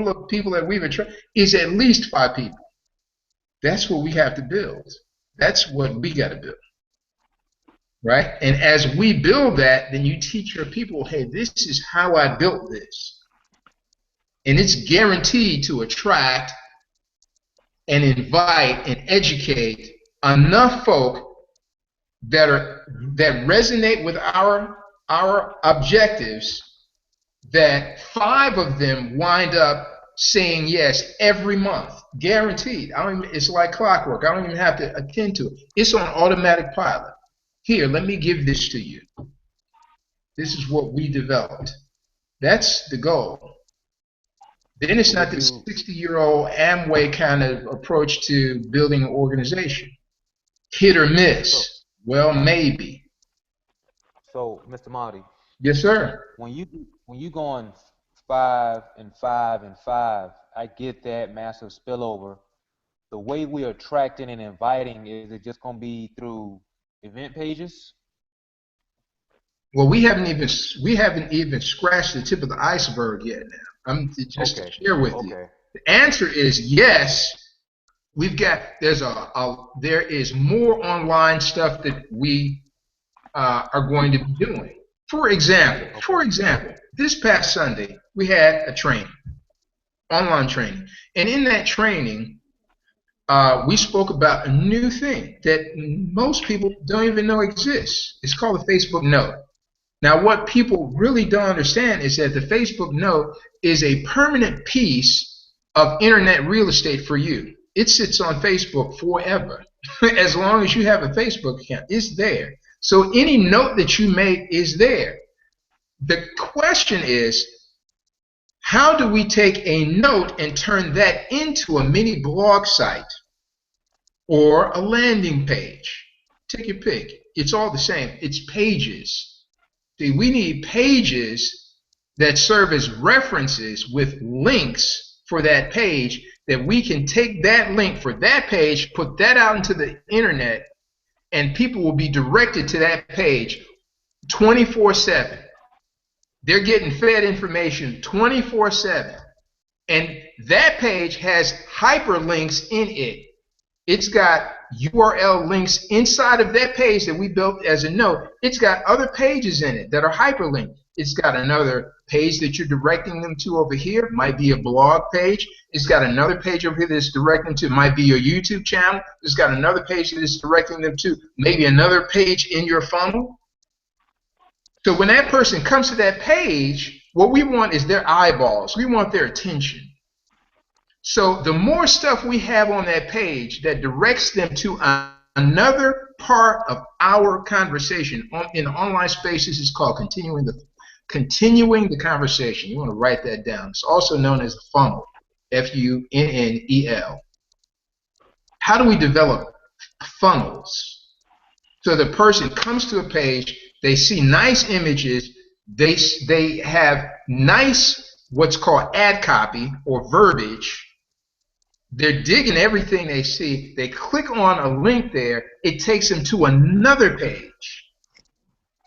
of people that we've attracted is at least 5 people. That's what we have to build. That's what we got to build. Right? And as we build that, then you teach your people, hey, this is how I built this. And it's guaranteed to attract and invite and educate enough folk that resonate with our objectives, that 5 of them wind up saying yes every month, guaranteed. It's like clockwork. I don't even have to attend to it. It's on automatic pilot. Here, let me give this to you. This is what we developed. That's the goal. Then it's not this 60-year-old Amway kind of approach to building an organization. Hit or miss. Well, maybe. So, Mr. Marty. Yes, sir. When you go on 5 and 5 and 5, I get that massive spillover. The way we're attracting and inviting, is it just going to be through event pages? Well, we haven't even scratched the tip of the iceberg yet. Now, I'm just to share with you. The answer is yes. We've got there is more online stuff that we are going to be doing. For example, this past Sunday we had a training, online training, and in that training, we spoke about a new thing that most people don't even know exists. It's called a Facebook Note. Now, what people really don't understand is that the Facebook Note is a permanent piece of internet real estate for you. It sits on Facebook forever. As long as you have a Facebook account, it's there. So any note that you make is there. The question is, how do we take a note and turn that into a mini blog site or a landing page? Take your pick. It's all the same. It's pages. See, we need pages that serve as references with links for that page, that we can take that link for that page, put that out into the internet, and people will be directed to that page 24/7. They're getting fed information 24/7. And that page has hyperlinks in it. It's got URL links inside of that page that we built as a note. It's got other pages in it that are hyperlinked. It's got another page that you're directing them to over here. It might be a blog page. It's got another page over here that's directing to, might be your YouTube channel. It's got another page that is directing them to maybe another page in your funnel. So when that person comes to that page, what we want is their eyeballs. We want their attention. So the more stuff we have on that page that directs them to another part of our conversation, in the online space, this is called continuing the conversation. You want to write that down. It's also known as a funnel, Funnel. How do we develop funnels? So the person comes to a page, they see nice images, they have nice what's called ad copy or verbiage. They're digging everything they see. They click on a link there. It takes them to another page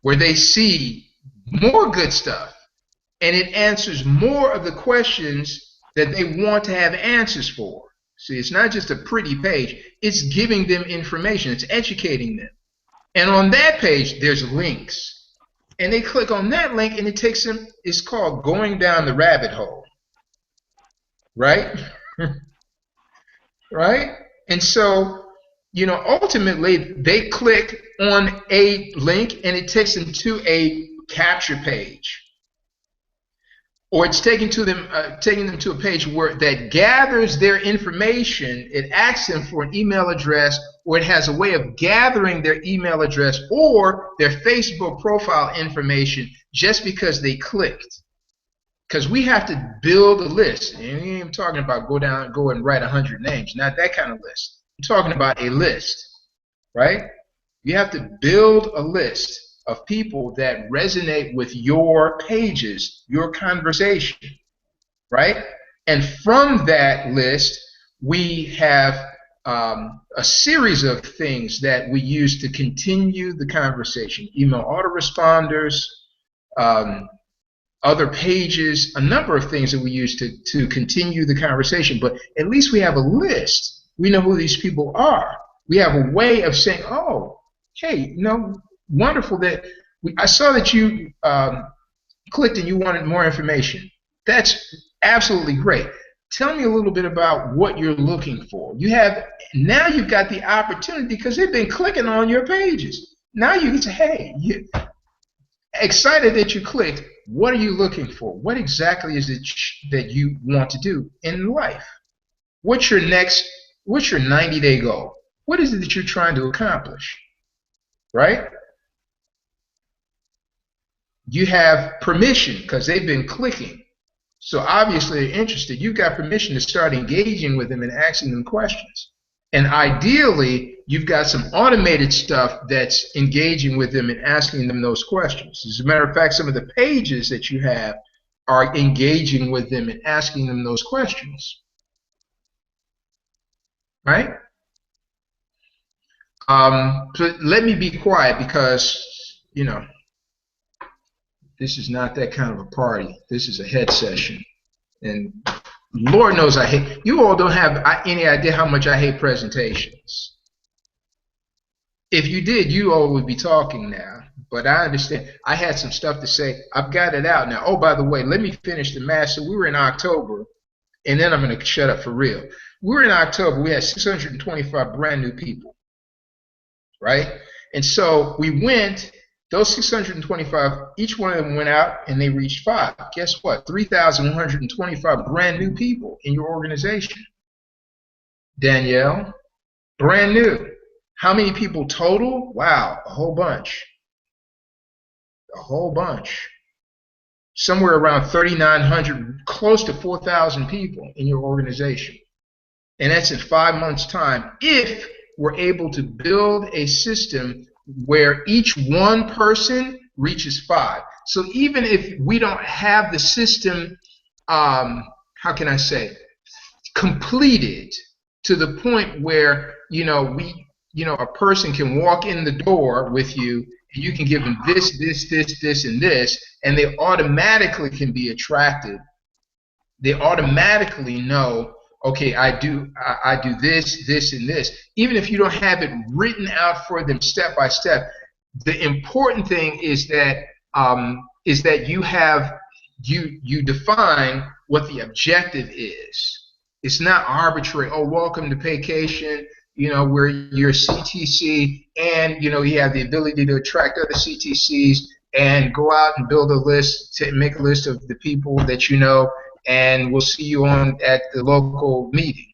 where they see more good stuff, and it answers more of the questions that they want to have answers for. See, it's not just a pretty page. It's giving them information. It's educating them. And on that page, there's links. And they click on that link, and it takes them, it's called going down the rabbit hole. Right? Right? And so, ultimately, they click on a link, and it takes them to a capture page. Or it's taking them to a page where that gathers their information. It asks them for an email address, or it has a way of gathering their email address or their Facebook profile information just because they clicked. Because we have to build a list. And we ain't even talking about go and write 100 names. Not that kind of list. talking about a list, right? You have to build a list of people that resonate with your pages, your conversation, right? And from that list, we have a series of things that we use to continue the conversation. Email autoresponders, other pages, a number of things that we use to continue the conversation. But at least we have a list. We know who these people are. We have a way of saying, oh, hey, wonderful that I saw that you clicked and you wanted more information. That's absolutely great. Tell me a little bit about what you're looking for. Now you've got the opportunity because they've been clicking on your pages. Now you can say, hey, excited that you clicked. What are you looking for? What exactly is it that you want to do in life? What's your 90-day goal? What is it that you're trying to accomplish? Right? You have permission because they've been clicking. So obviously they're interested. You've got permission to start engaging with them and asking them questions. And ideally, you've got some automated stuff that's engaging with them and asking them those questions. As a matter of fact, some of the pages that you have are engaging with them and asking them those questions. Right? So let me be quiet because, this is not that kind of a party. This is a head session. And Lord knows I hate, you all don't have any idea how much I hate presentations. If you did, you all would be talking now. But I understand. I had some stuff to say. I've got it out now. Oh, by the way, let me finish the math. So we were in October, and then I'm going to shut up for real. We were in October. We had 625 brand new people, right? And so we went, those 625, each one of them went out and they reached 5. Guess what? 3,125 brand new people in your organization. Danielle, brand new. How many people total? Wow, a whole bunch. A whole bunch. Somewhere around 3,900, close to 4,000 people in your organization. And that's in 5 months' time if we're able to build a system where each one person reaches 5. So even if we don't have the system, how can I say, completed to the point where, a person can walk in the door with you and you can give them this, and this, and they automatically can be attracted. They automatically know, okay, I do this, and this. Even if you don't have it written out for them step by step, the important thing is that you define what the objective is. It's not arbitrary. Oh, welcome to vacation. Where you're CTC, and you have the ability to attract other CTCs and go out and build a list, make a list of the people that you know, and we'll see you at the local meeting.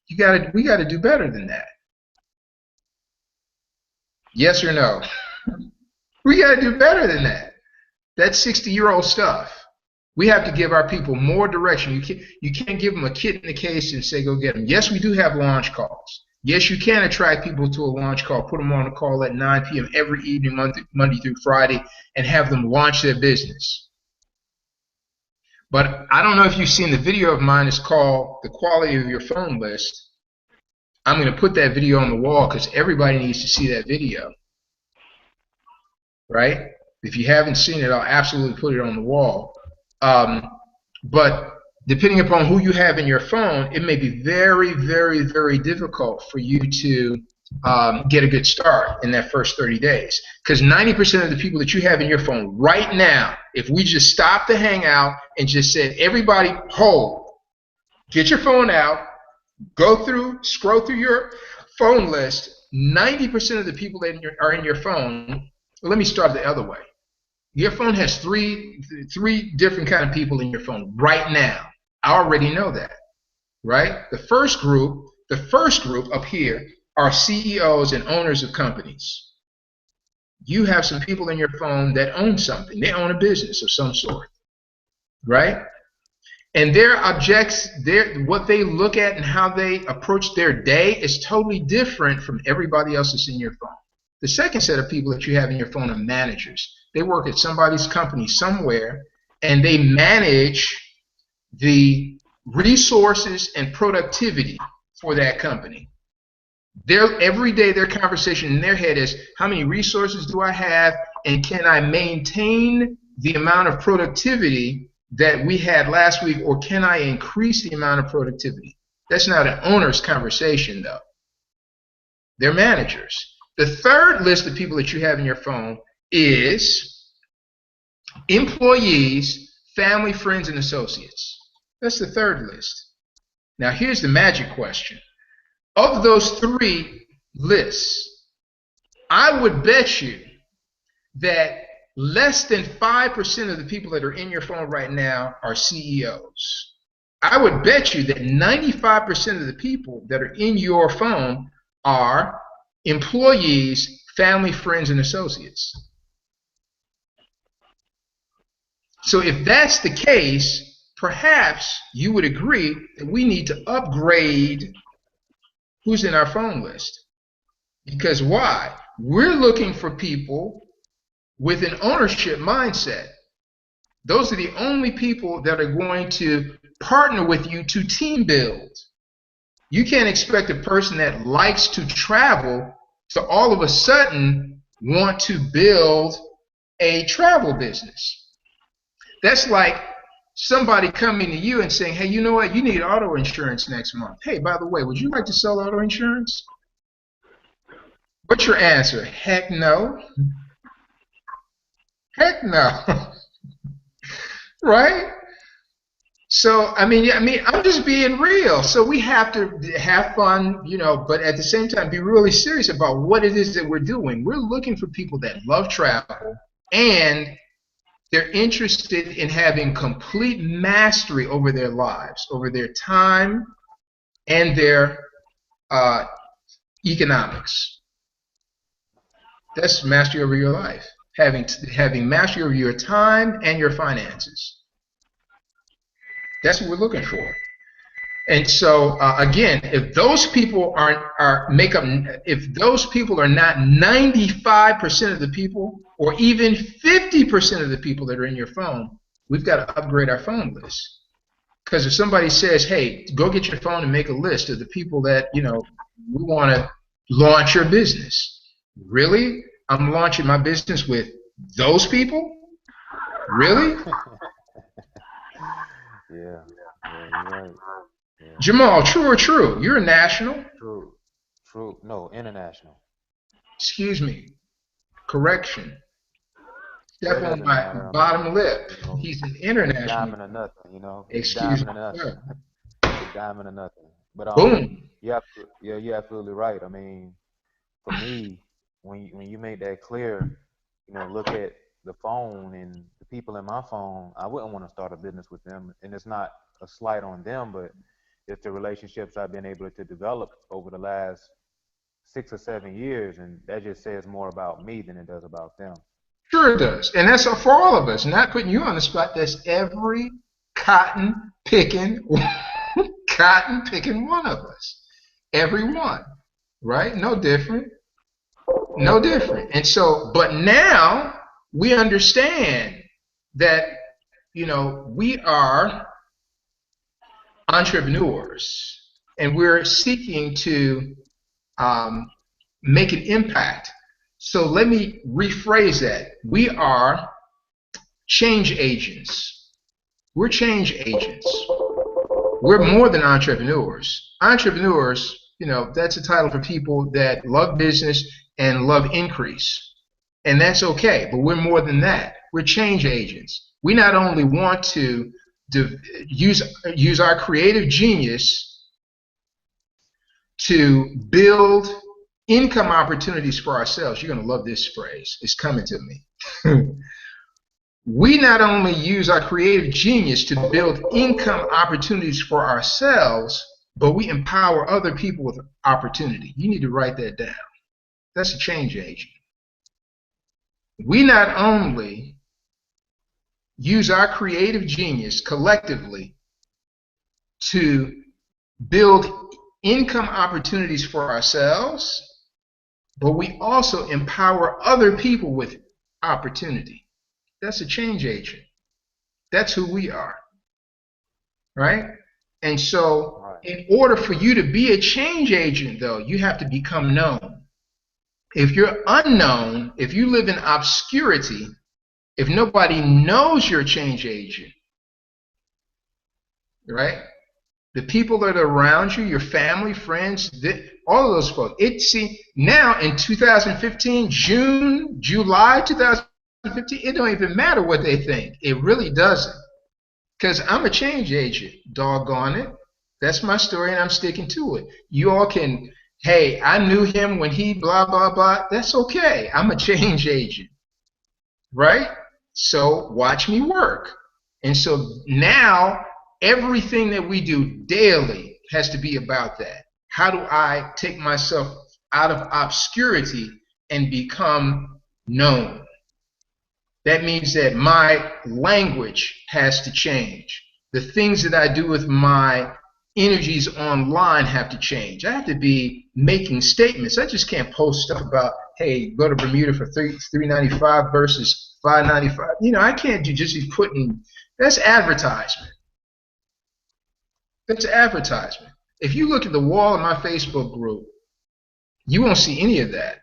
We got to do better than that. Yes or no? We got to do better than that. That's 60-year-old stuff. We have to give our people more direction. You can't give them a kit in the case and say, go get them. Yes, we do have launch calls. Yes, you can attract people to a launch call, put them on a call at 9 p.m. every evening, Monday through Friday, and have them launch their business. But I don't know if you've seen the video of mine. It's called The Quality of Your Phone List. I'm going to put that video on the wall because everybody needs to see that video. Right? If you haven't seen it, I'll absolutely put it on the wall. But depending upon who you have in your phone, it may be very, very, very difficult for you to get a good start in that first 30 days. Because 90% of the people that you have in your phone right now, if we just stop the hangout and just said, everybody hold, get your phone out, scroll through your phone list, 90% of the people that are in your phone, let me start the other way. Your phone has three different kind of people in your phone right now. I already know that, right? The first group up here are CEOs and owners of companies. You have some people in your phone that own something. They own a business of some sort, right? And their objects, what they look at and how they approach their day is totally different from everybody else that's in your phone. The second set of people that you have in your phone are managers. They work at somebody's company somewhere, and they manage the resources and productivity for that company. Every day their conversation in their head is, how many resources do I have, and can I maintain the amount of productivity that we had last week, or can I increase the amount of productivity? That's not an owner's conversation, though. They're managers. The third list of people that you have in your phone is employees, family, friends, and associates. That's the third list. Now, here's the magic question. Of those three lists, I would bet you that less than 5% of the people that are in your phone right now are CEOs. I would bet you that 95% of the people that are in your phone are employees, family, friends, and associates. So if that's the case, perhaps you would agree that we need to upgrade who's in our phone list. Because why? We're looking for people with an ownership mindset. Those are the only people that are going to partner with you to team build. You can't expect a person that likes to travel to all of a sudden want to build a travel business. That's like somebody coming to you and saying, hey, you know what, you need auto insurance next month. Hey, by the way, would you like to sell auto insurance? What's your answer? Heck no. Heck no. Right? So, I'm just being real. So we have to have fun, but at the same time be really serious about what it is that we're doing. We're looking for people that love travel, and they're interested in having complete mastery over their lives, over their time, and their economics. That's mastery over your life. Having mastery over your time and your finances. That's what we're looking for. And so again, if those people if those people are not 95% of the people, or even 50% of the people that are in your phone, we've got to upgrade our phone list. Because if somebody says, hey, go get your phone and make a list of the people that we want to launch your business. Really? I'm launching my business with those people? Really? Yeah, you're right. Yeah. Jamal, true or true? You're a national. True. No, international. Excuse me. Correction. Well, Step it on doesn't my matter. bottom lip. You know, He's an it's a international. diamond or nothing. It's a Excuse diamond me, or nothing. sir. It's a diamond or nothing. But Boom. you're absolutely right. For me, when you make that clear, look at the phone and the people in my phone. I wouldn't want to start a business with them, and it's not a slight on them, but it's the relationships I've been able to develop over the last 6 or 7 years, and that just says more about me than it does about them. Sure it does. And that's for all of us. Not putting you on the spot. That's every cotton picking one of us. Every one. Right? No different. No different. And so, but now we understand that, we are entrepreneurs, and we're seeking to make an impact. So let me rephrase that. We are change agents. We're change agents. We're more than entrepreneurs. Entrepreneurs, that's a title for people that love business and love increase. And that's okay, but we're more than that. We're change agents. We not only want to use our creative genius to build income opportunities for ourselves. You're going to love this phrase. It's coming to me. We not only use our creative genius to build income opportunities for ourselves, but we empower other people with opportunity. You need to write that down. That's a change agent. We not only use our creative genius collectively to build income opportunities for ourselves, but we also empower other people with opportunity. That's a change agent. That's who we are, right? And so in order for you to be a change agent, though, you have to become known. If you're unknown, if you live in obscurity, if nobody knows you're a change agent, right? The people that are around you, your family, friends, all of those folks. See, now in 2015, July 2015, it don't even matter what they think. It really doesn't. Because I'm a change agent, doggone it. That's my story, and I'm sticking to it. You all can, hey, I knew him when he blah, blah, blah. That's okay. I'm a change agent, right? So watch me work. And so now everything that we do daily has to be about that. How do I take myself out of obscurity and become known? That means that my language has to change. The things that I do with my energies online have to change. I have to be making statements. I just can't post stuff about, hey, go to Bermuda for $395 versus $595. You know, I can't just be putting, that's advertisement. That's advertisement. If you look at the wall of my Facebook group, you won't see any of that.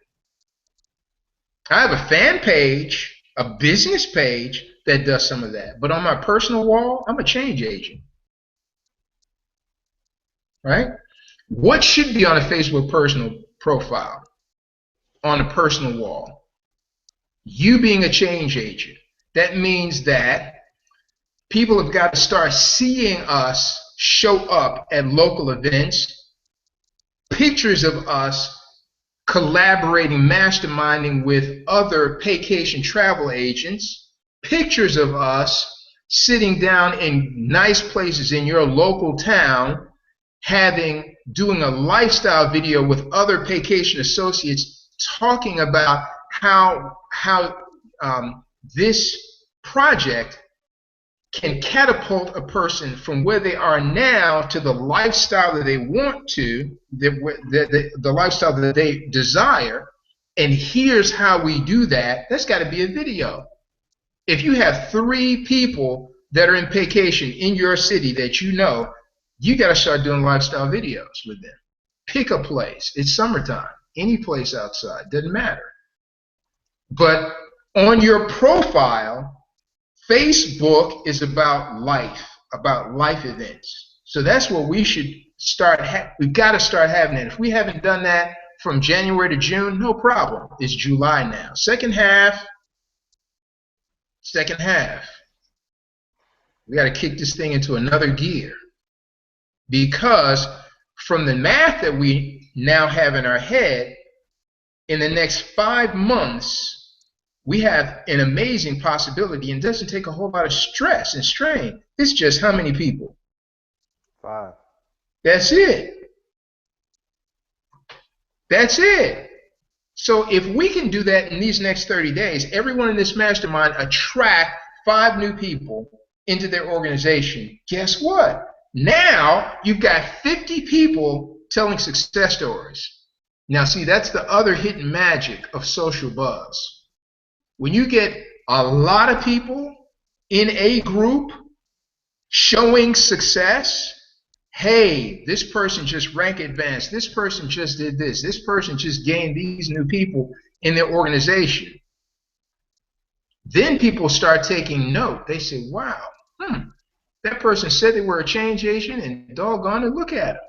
I have a fan page, a business page that does some of that. But on my personal wall, I'm a change agent. Right? What should be on a Facebook personal profile? On a personal wall? You being a change agent. That means that people have got to start seeing us show up at local events, pictures of us collaborating, masterminding with other vacation travel agents, pictures of us sitting down in nice places in your local town, doing a lifestyle video with other vacation associates, talking about how this project can catapult a person from where they are now to the lifestyle that they want to, the lifestyle that they desire. And here's how we do that. That's got to be a video. If you have 3 people that are in vacation in your city that you know, you got to start doing lifestyle videos with them. Pick a place. It's summertime. Any place outside. Doesn't matter. But on your profile, Facebook is about life events. So that's what we should start. We've got to start having it. If we haven't done that from January to June, no problem. It's July now. Second half. We got to kick this thing into another gear. Because from the math that we now have in our head, in the next 5 months, we have an amazing possibility, and it doesn't take a whole lot of stress and strain. It's just how many people? 5. That's it. That's it. So if we can do that in these next 30 days, everyone in this mastermind attract 5 new people into their organization. Guess what? Now you've got 50 people telling success stories. Now see, that's the other hidden magic of social buzz. When you get a lot of people in a group showing success, hey, this person just rank advanced, this person just did this person just gained these new people in their organization. Then people start taking note. They say, wow, that person said they were a change agent, and doggone it, look at her.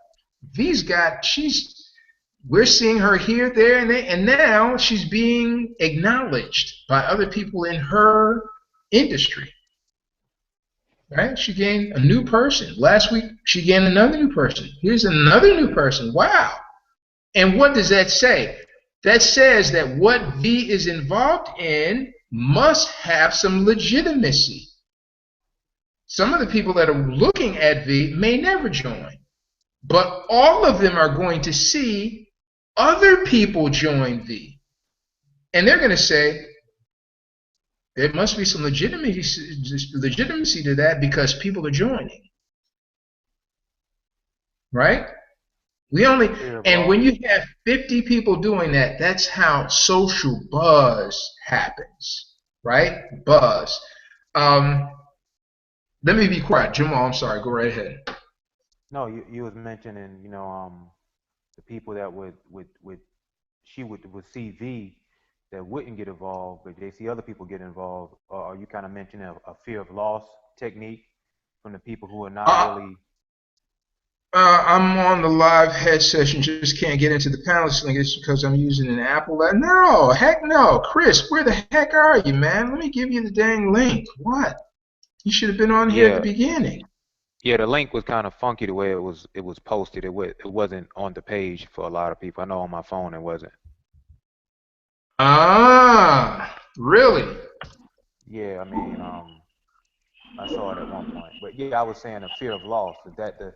We're seeing her here, there, and now she's being acknowledged by other people in her industry. Right? She gained a new person. Last week, she gained another new person. Here's another new person. Wow. And what does that say? That says that what V is involved in must have some legitimacy. Some of the people that are looking at V may never join, but all of them are going to see other people join V, and they're going to say there must be some legitimacy to that because people are joining. right? We only, Fear of and loss. when you have 50 people doing that, that's how social buzz happens, right? Buzz. Um, Let me be quiet. Jamal, I'm sorry. Go right ahead. No, you was mentioning, the people that would she would see V that wouldn't get involved, but they see other people get involved. Or are you kind of mentioning a fear of loss technique from the people who are not Uh, really? I'm on the live head session. Just can't get into the panelist link. It's because I'm using an Apple. No, heck no. Chris, where the heck are you, man? Let me give you the dang link. What? You should have been on here at the Yeah, beginning. yeah. The link was kind of funky the way it was posted. It wasn't on the page for a lot of people. I know on my phone it wasn't. Ah, really? Yeah, I mean, I saw it at one point, but yeah, I was saying a fear of loss. Is that the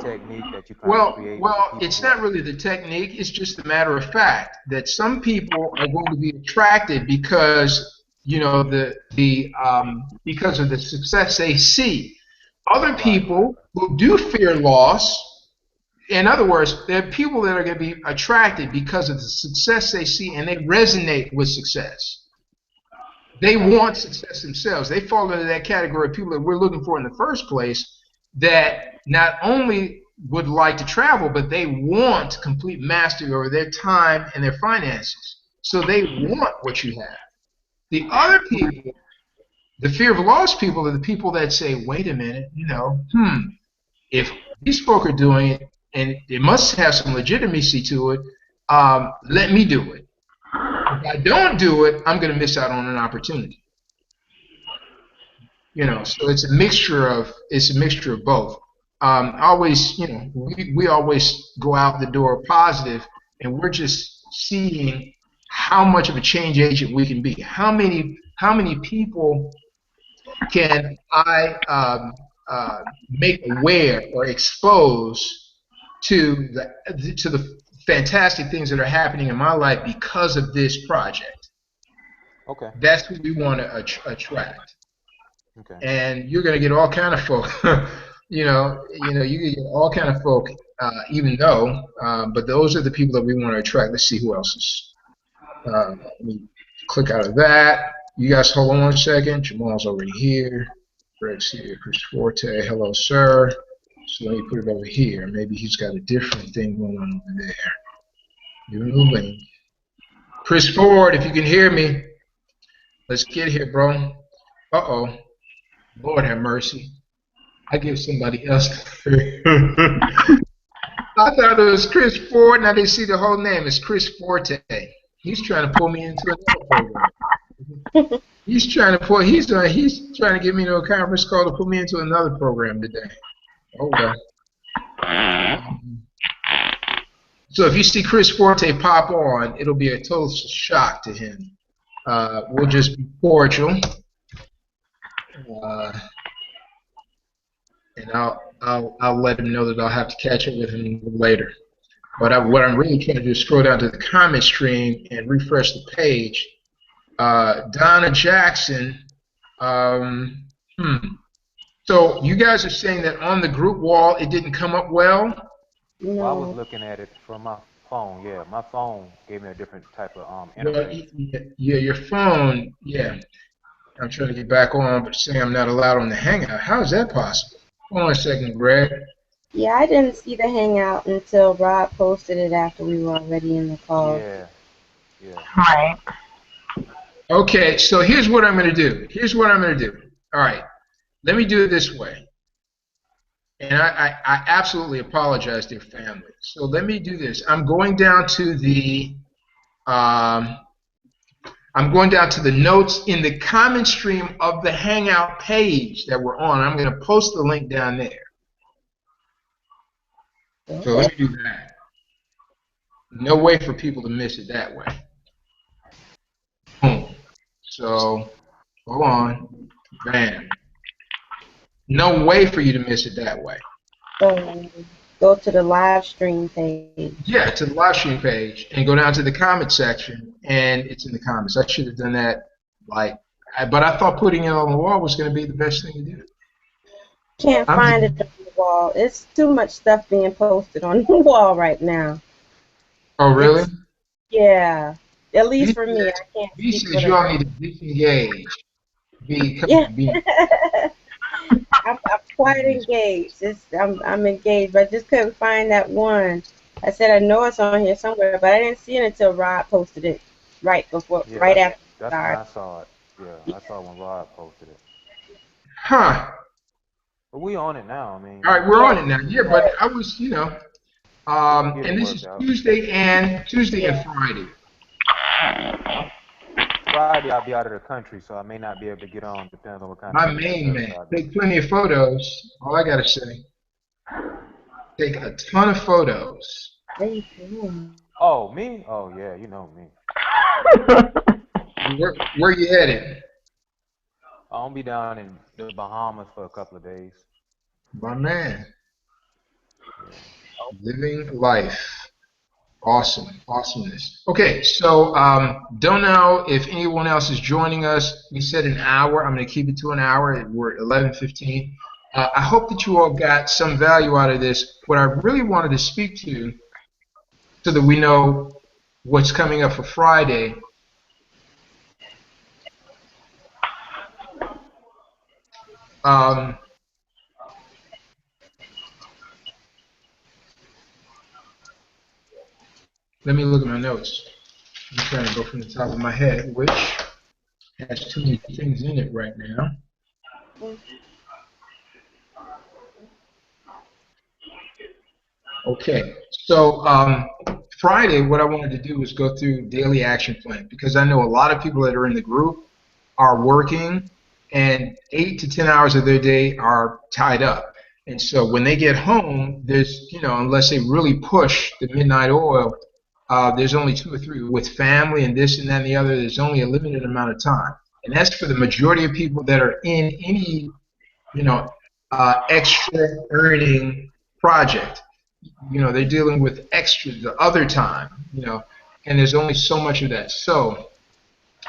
technique that you kind of create with the people It's who are? not really the technique. It's just a matter of fact that some people are going to be attracted because because of the success they see. Other Right, right. people who do fear loss, in other words, there are people that are going to be attracted because of the success they see and they resonate with success. They Okay. want success themselves. They fall into that category of people that we're looking for in the first place that not only would like to travel, but they want complete mastery over their time and their finances. So they want what you have. The other people, the fear of loss people, are the people that say, wait a minute, if these folk are doing it and it must have some legitimacy to it, let me do it. If I don't do it, I'm going to miss out on an opportunity. So it's a mixture of both. Always, we always go out the door positive, and we're just seeing how much of a change agent we can be. How many people can I make aware or expose to the fantastic things that are happening in my life because of this project? Okay. That's who we want to attract. Okay. And you're going to get all kind of folk. You can get all kind of folk, even though, but those are the people that we want to attract. Let's see who else is. Let me click out of that. You guys hold on 1 second. Jamal's already here. Greg's here. Chris Forte, hello, sir. So let me put it over here. Maybe he's got a different thing going on over there. Give him the link. Chris Ford, if you can hear me, let's get here, bro. Uh-oh. Lord have mercy. I give somebody else. I thought it was Chris Ford. Now they see the whole name. It's Chris Forte. He's trying to pull me into another program. He's trying to pull. He's trying to get me to a conference call to put me into another program today. Oh well. So if you see Chris Forte pop on, it'll be a total shock to him. We'll just be cordial. And I'll let him know that I'll have to catch up with him later. But what I'm really trying to do is scroll down to the comment stream and refresh the page. Donna Jackson. So you guys are saying that on the group wall it didn't come up well? Well, I was No. looking at it from my phone. Yeah, my phone gave me a different type of Well, interface. yeah, your phone. Yeah, I'm trying to get back on, but saying I'm not allowed on the Hangout. How is that possible? Hold on a second, Greg. Yeah, I didn't see the hangout until Rob posted it after we were already in the call. Yeah, yeah. Right. Okay, so here's what I'm going to do. All right, let me do it this way. And I absolutely apologize to your family. So let me do this. I'm going down to the notes in the comment stream of the Hangout page that we're on. I'm going to post the link down there. So Okay. let me do that. No way for people to miss it that way. Boom. So hold on. Bam. No way for you to miss it that way. So go to the live stream page. Yeah, to the live stream page and go down to the comment section, and it's in the comments. I should have done that, but I thought putting it on the wall was going to be the best thing to do. Can't I'm find it on the wall. It's too much stuff being posted on the wall right now. oh, really? It's yeah. At least B for me, says, I can't B speak for says the you all rest. need to disengage. Yeah. Be. I'm quite engaged. I'm engaged, but I just couldn't find that one. I said I know it's on here somewhere, but I didn't see it until Rod posted it Yeah, right after we that's when started. I saw it. Yeah, I saw when Rod posted it. Huh. But we on it now. I All mean, right, we're Yeah, on it now. Yeah, but I was, we can get it and this worked is out. Tuesday and yeah. Friday. Friday I'll be out of the country, so I may not be able to get on. Depends on what kind of My internet main service man. I get. Take plenty of photos. All I gotta say. Take a ton of photos. There you go. Oh, me? Oh yeah, you know me. Where you headed? I'll be down in the Bahamas for a couple of days. My man. Yeah. Living life. Awesome. Awesomeness. Okay, so don't know if anyone else is joining us. We said an hour. I'm going to keep it to an hour. We're at 11:15. I hope that you all got some value out of this. What I really wanted to speak to, so that we know what's coming up for Friday. Um, Let me look at my notes. I'm trying to go from the top of my head, which has too many things in it right now. Okay, so Friday, what I wanted to do was go through daily action plan because I know a lot of people that are in the group are working and 8 to 10 hours of their day are tied up. And so when they get home, there's, unless they really push the midnight oil, there's only 2 or 3 with family and this and that and the other. There's only a limited amount of time. And that's for the majority of people that are in any, you know, extra earning project. They're dealing with extra the other time, and there's only so much of that. So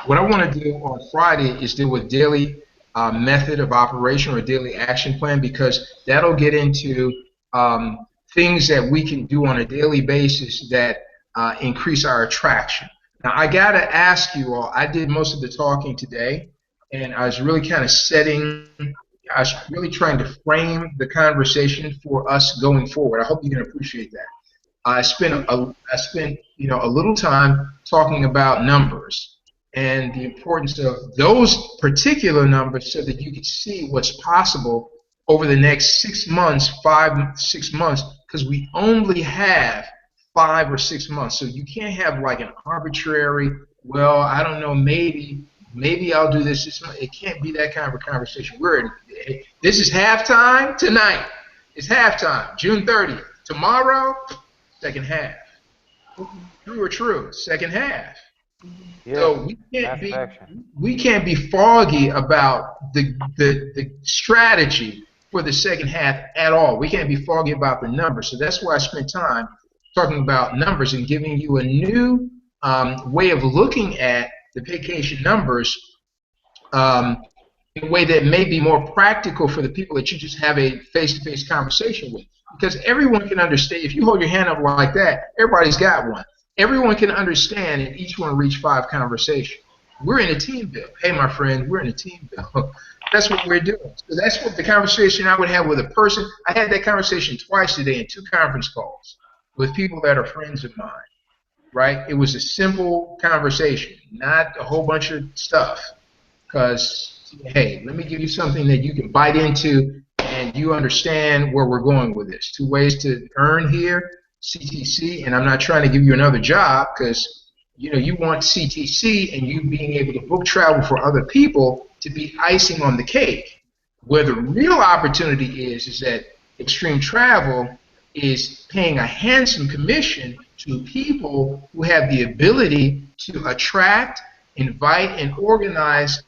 what I want to do on Friday is deal with daily method of operation or daily action plan because that'll get into things that we can do on a daily basis that increase our attraction. Now, I got to ask you all, I did most of the talking today, and I was really kind of I was really trying to frame the conversation for us going forward. I hope you can appreciate that. I spent a little time talking about numbers and the importance of those particular numbers so that you can see what's possible over the next 6 months, 5, 6 months, because we only have 5 or 6 months. So you can't have like an arbitrary, well, I don't know, maybe I'll do this month. It can't be that kind of a conversation. This is halftime tonight. It's halftime, June 30th. Tomorrow, second half. True or true? Second half. Yeah. So Massive action. we can't be foggy about the strategy for the second half at all. We can't be foggy about the numbers. So that's why I spent time talking about numbers and giving you a new way of looking at the vacation numbers in a way that may be more practical for the people that you just have a face-to-face conversation with. Because everyone can understand. If you hold your hand up like that, everybody's got one. Everyone can understand and each one reach 5 conversations. We're in a team build. Hey, my friend, we're in a team build. That's what we're doing. So that's what the conversation I would have with a person. I had that conversation twice today in 2 conference calls with people that are friends of mine, right? It was a simple conversation, not a whole bunch of stuff. Because, hey, let me give you something that you can bite into and you understand where we're going with this. 2 ways to earn here, CTC, and I'm not trying to give you another job because you want CTC and you being able to book travel for other people to be icing on the cake. Where the real opportunity is that Extreme Travel is paying a handsome commission to people who have the ability to attract, invite, and organize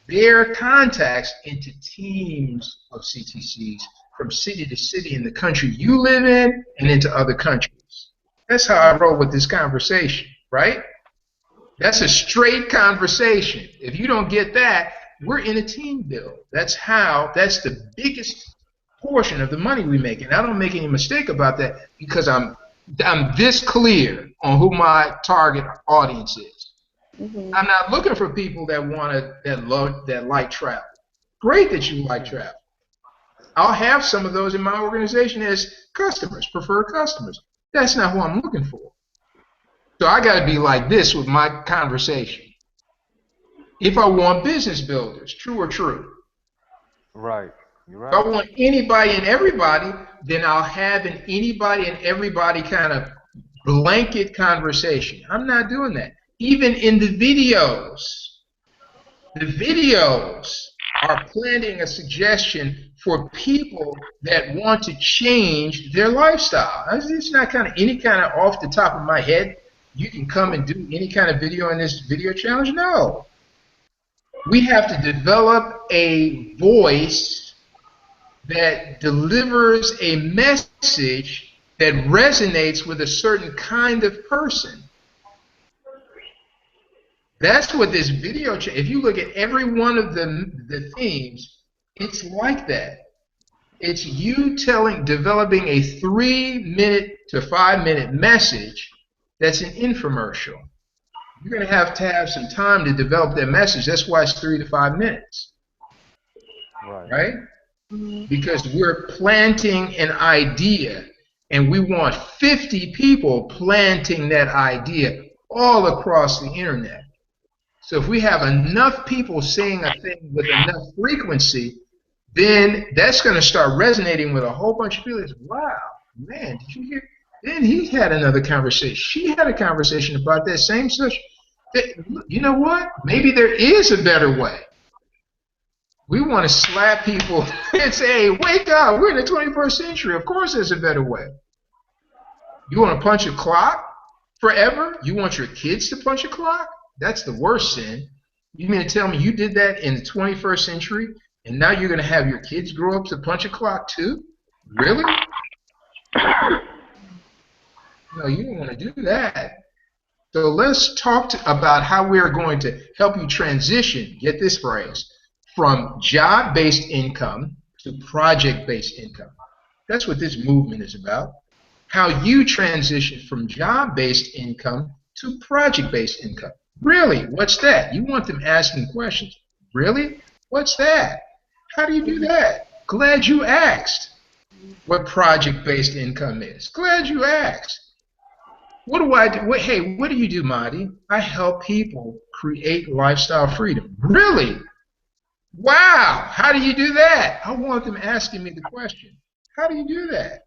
their contacts into teams of CTCs from city to city in the country you live in and into other countries. That's how I roll with this conversation, right? That's a straight conversation. If you don't get that, we're in a team build. That's the biggest portion of the money we make. And I don't make any mistake about that because I'm this clear on who my target audience is. Mm-hmm. I'm not looking for people that like travel. Great that you like travel. I'll have some of those in my organization as customers, preferred customers. That's not who I'm looking for. So I got to be like this with my conversation. If I want business builders, true or true? Right. You're If I right. want anybody and everybody, then I'll have an anybody and everybody kind of blanket conversation. I'm not doing that. Even in the videos are planting a suggestion for people that want to change their lifestyle. It's not kind of any kind of off the top of my head. You can come and do any kind of video in this video challenge. No. We have to develop a voice that delivers a message that resonates with a certain kind of person. That's what this video, if you look at every one of the themes, it's like that. It's you developing a 3-minute to 5-minute message that's an infomercial. You're going to have some time to develop that message. That's why it's 3 to 5 minutes. Right? Because we're planting an idea, and we want 50 people planting that idea all across the internet. So if we have enough people saying a thing with enough frequency, then that's going to start resonating with a whole bunch of people. It's, wow, man, did you hear? Then he had another conversation. She had a conversation about that same such. You know what? Maybe there is a better way. We want to slap people and say, hey, wake up. We're in the 21st century. Of course there's a better way. You want to punch a clock forever? You want your kids to punch a clock? That's the worst sin. You mean to tell me you did that in the 21st century, and now you're going to have your kids grow up to punch a clock too? Really? No, you don't want to do that. So let's talk about how we're going to help you transition, get this phrase, from job-based income to project-based income. That's what this movement is about. How you transition from job-based income to project-based income. Really? What's that? You want them asking questions. Really? What's that? How do you do that? Glad you asked what project-based income is. Glad you asked. What do I do? Hey, what do you do, Marty? I help people create lifestyle freedom. Really? Wow. How do you do that? I want them asking me the question. How do you do that?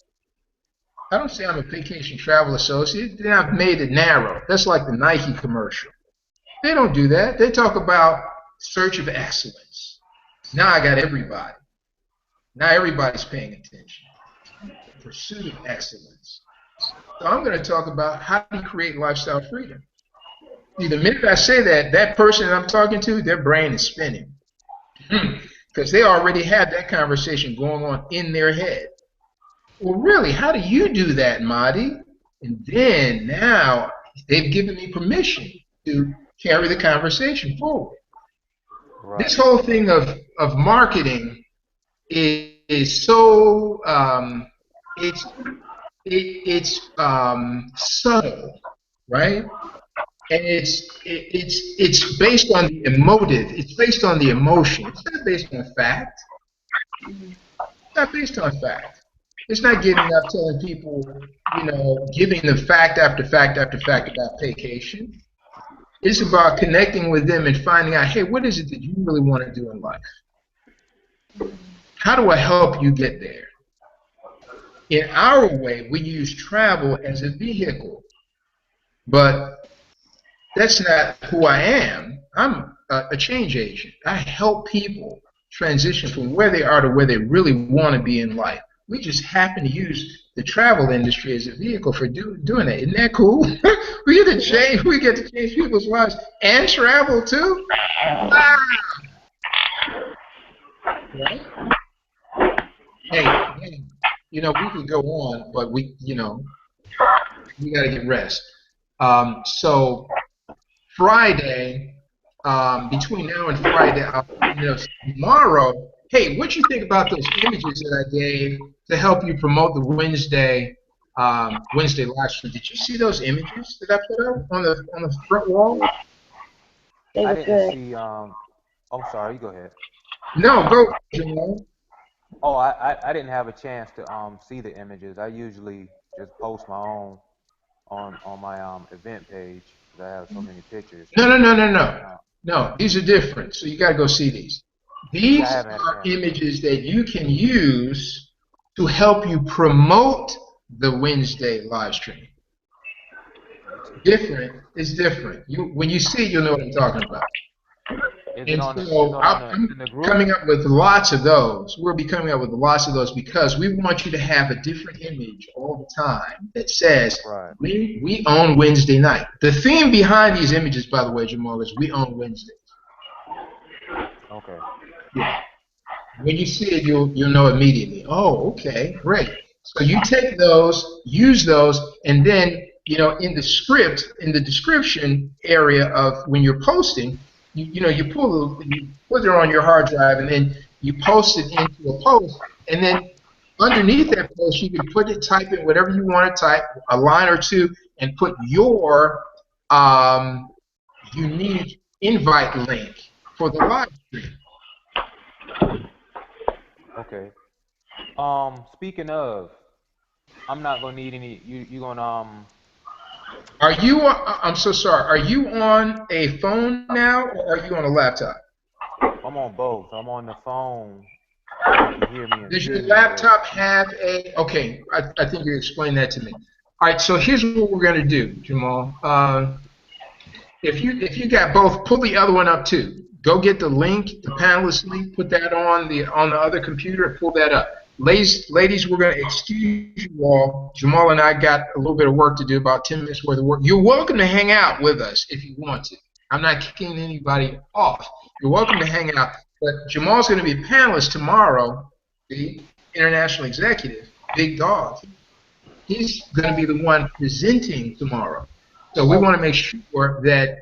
I don't say I'm a vacation travel associate. Then I've made it narrow. That's like the Nike commercial. They don't do that. They talk about search of excellence. Now I got everybody. Now everybody's paying attention. Pursuit of excellence. So I'm going to talk about how do you create lifestyle freedom. See, the minute I say that, that person that I'm talking to, their brain is spinning. Because they already had that conversation going on in their head. Well, really, how do you do that, Marty? And then now they've given me permission to carry the conversation forward. Right. This whole thing of marketing is so it's subtle, right? And it's based on the emotive. It's based on the emotion. It's not based on fact. It's not based on fact. It's not getting up telling people, giving them fact after fact after fact about vacation. It's about connecting with them and finding out, hey, what is it that you really want to do in life? How do I help you get there? In our way, we use travel as a vehicle, but that's not who I am. I'm a change agent. I help people transition from where they are to where they really want to be in life. We just happen to use the travel industry as a vehicle for doing that. Isn't that cool? we get to change people's lives and travel too. Wow. Right? Hey, we could go on, but we got to get rest. So Friday, between now and Friday, tomorrow hey, what you think about those images that I gave to help you promote the Wednesday live stream? Did you see those images that I put up on the front wall? They I were didn't good. see. I'm sorry. You go ahead. No, go, Jamal. Oh, I didn't have a chance to see the images. I usually just post my own on my event page because I have so many pictures. No, no, no, no, no. Uh, No, these are different. So you got to go see these. yeah, I These haven't had a are chance to look. images that you can use to help you promote the Wednesday live stream. Let me take a look. Different is different. When you see it, you'll know what I'm talking about. Is it And on the? Is so it on the I'm in the group? coming up with lots of those. We'll be coming up with lots of those because we want you to have a different image all the time that says, Right. we own Wednesday night. The theme behind these images, by the way, Jamal, is we own Wednesdays. Okay. Yeah. When you see it, you'll know immediately. Oh, okay, great. So you take those, use those, and then in the script, in the description area of when you're posting, you put it on your hard drive, and then you post it into a post, and then underneath that post, you can type in whatever you want to type, a line or two, and put your unique invite link for the live stream. Okay. Speaking of, I'm not gonna need any. You gonna Are you? I'm so sorry. Are you on a phone now, or are you on a laptop? I'm on both. I'm on the phone, so you can hear me and Does see your me, but laptop have a? Okay, I think you explained that to me. All right. So here's what we're gonna do, Jamal. If you got both, pull the other one up too. Go get the link, the panelist link, put that on the other computer, and pull that up. Ladies, we're going to excuse you all. Jamal and I got a little bit of work to do, about 10 minutes worth of work. You're welcome to hang out with us if you want to. I'm not kicking anybody off. You're welcome to hang out. But Jamal's going to be a panelist tomorrow, the international executive, big dog. He's going to be the one presenting tomorrow. So we want to make sure that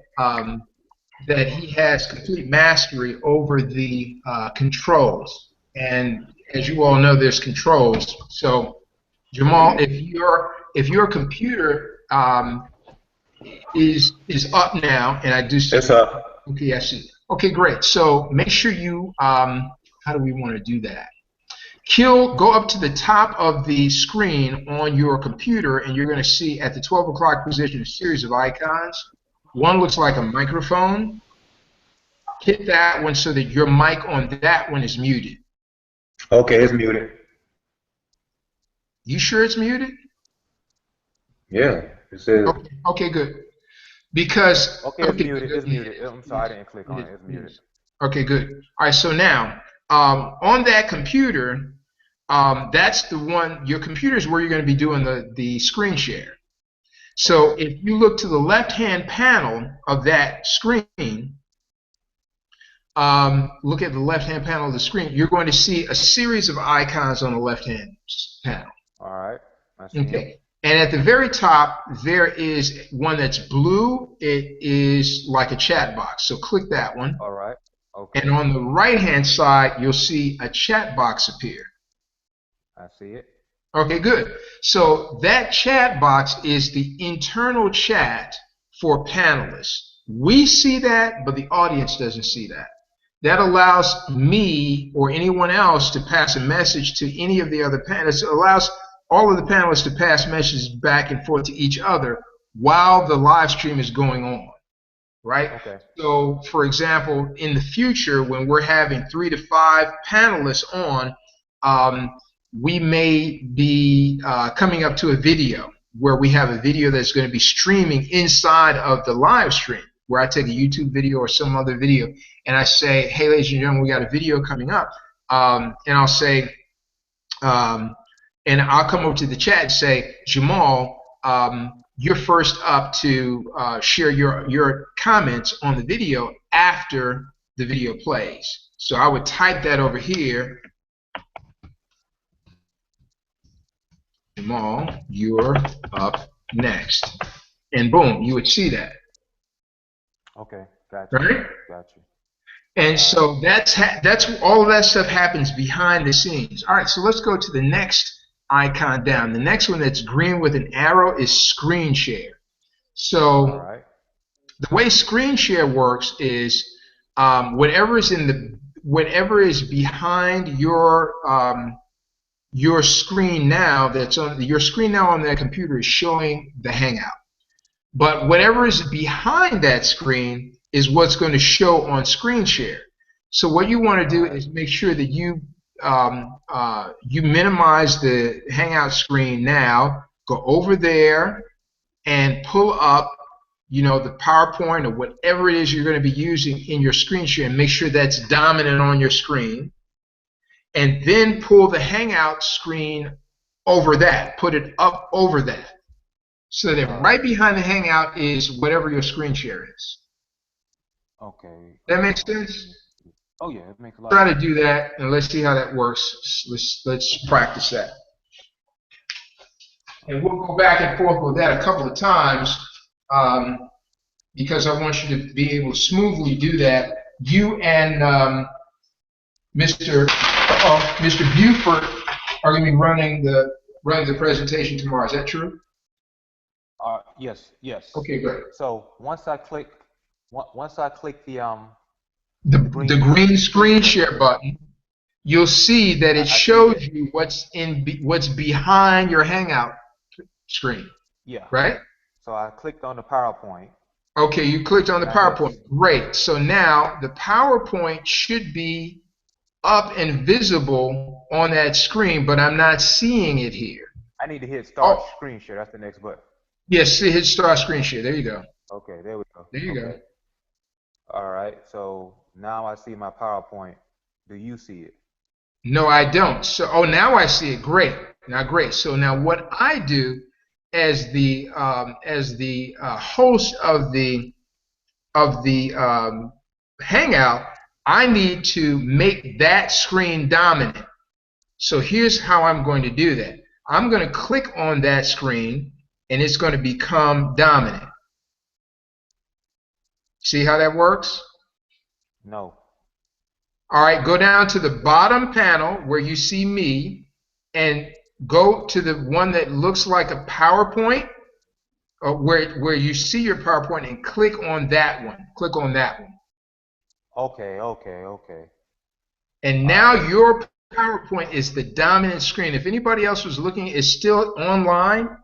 he has complete mastery over the controls. And as you all know, there's controls. So Jamal, if your computer is up now, and I do see It's up. okay, I see. Okay, great. So make sure you how do we want to do that? Go up to the top of the screen on your computer, and you're going to see at the 12 o'clock position a series of icons. One looks like a microphone. Hit that one so that your mic on that one is muted. Okay, it's muted. You sure it's muted? Yeah, it says. Okay, good. Because okay, it's muted. It's muted. I'm sorry, I didn't click on it. It's muted. Okay, good. All right, so now on that computer, that's the one. Your computer is where you're going to be doing the screen share. So if you look to the left-hand panel of that screen, look at the left-hand panel of the screen, you're going to see a series of icons on the left-hand panel. All right. I see Okay. it. And at the very top, there is one that's blue. It is like a chat box. So click that one. All right. Okay. And on the right-hand side, you'll see a chat box appear. I see it. Okay, good. So that chat box is the internal chat for panelists. We see that, but the audience doesn't see that. That allows me or anyone else to pass a message to any of the other panelists. It allows all of the panelists to pass messages back and forth to each other while the live stream is going on, right? Okay. So, for example, in the future, when we're having 3 to 5 panelists on, we may be coming up to a video where we have a video that's going to be streaming inside of the live stream, where I take a YouTube video or some other video, and I say, hey, ladies and gentlemen, we got a video coming up, and I'll say, and I'll come over to the chat and say, Jamal, you're first up to share your comments on the video after the video plays. So I would type that over here. Jamal, you're up next. And boom, you would see that. Okay. Gotcha. Right? Gotcha. And so that's all of that stuff happens behind the scenes. All right, so let's go to the next icon down. The next one that's green with an arrow is screen share. So All right. the way screen share works is whatever is behind your screen now, that's on your screen now on that computer, is showing the Hangout. But whatever is behind that screen is what's going to show on screen share. So what you want to do is make sure that you minimize the Hangout screen now. Go over there and pull up, the PowerPoint or whatever it is you're going to be using in your screen share, and make sure that's dominant on your screen. And then pull the Hangout screen over that. Put it up over that. So that right behind the Hangout is whatever your screen share is. Okay. That makes sense? Oh yeah, it makes a lot Try of to do that, and let's see how that works. Let's practice that. And we'll go back and forth with that a couple of times because I want you to be able to smoothly do that. You and Mr. Buford are going to be running the presentation tomorrow. Is that true? Yes. Okay, great. So once I click the The green screen share button, you'll see that it shows you what's behind your Hangout screen. Yeah. Right? So I clicked on the PowerPoint. Okay, you clicked on the PowerPoint. Great. So now the PowerPoint should be up and visible on that screen, but I'm not seeing it here. I need to hit Start Screen Share. That's the next button. Yes, hit Start Screen Share. There you go. Okay, there we go. There you go. All right, so now I see my PowerPoint. Do you see it? No, I don't. So, now I see it. Great. Now, great. So now what I do as the host of the Hangout, I need to make that screen dominant. So here's how I'm going to do that. I'm going to click on that screen, and it's going to become dominant. See how that works? No. All right, go down to the bottom panel where you see me, and go to the one that looks like a PowerPoint, or where you see your PowerPoint, and click on that one. Click on that one. Okay. And now your PowerPoint is the dominant screen. If anybody else was looking, is still online,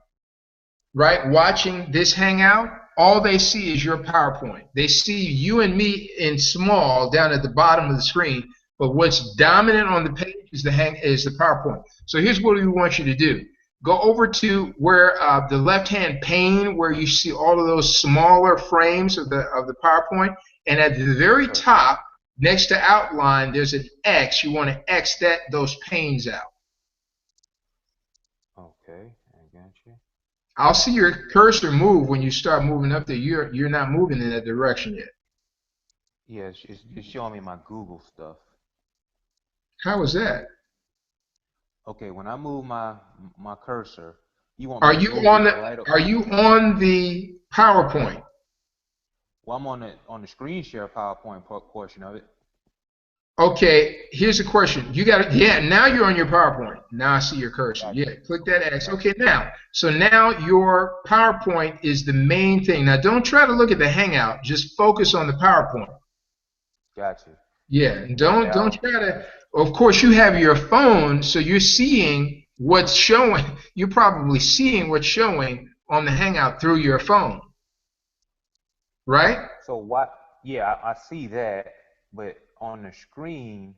right, watching this Hangout, all they see is your PowerPoint. They see you and me in small down at the bottom of the screen, but what's dominant on the page is the PowerPoint. So here's what we want you to do. Go over to where the left-hand pane where you see all of those smaller frames of the PowerPoint, and at the very top, next to outline, there's an X. You want to X those panes out. Okay, I got you. I'll see your cursor move when you start moving up there. You're not moving in that direction yet. Yeah, it's showing me my Google stuff. How is that? Okay, when I move my cursor, you want Are me to you move on it right up? Are you on the PowerPoint? Well, I'm on the screen share PowerPoint portion of it. Okay, here's the question. You got it. Yeah, now you're on your PowerPoint. Now I see your cursor. Gotcha. Yeah, click that X. Okay, so now your PowerPoint is the main thing. Now don't try to look at the Hangout. Just focus on the PowerPoint. Gotcha. Yeah, and don't try to. Of course, you have your phone, so you're seeing what's showing. You're probably seeing what's showing on the Hangout through your phone, right? So what? Yeah, I see that, but on the screen,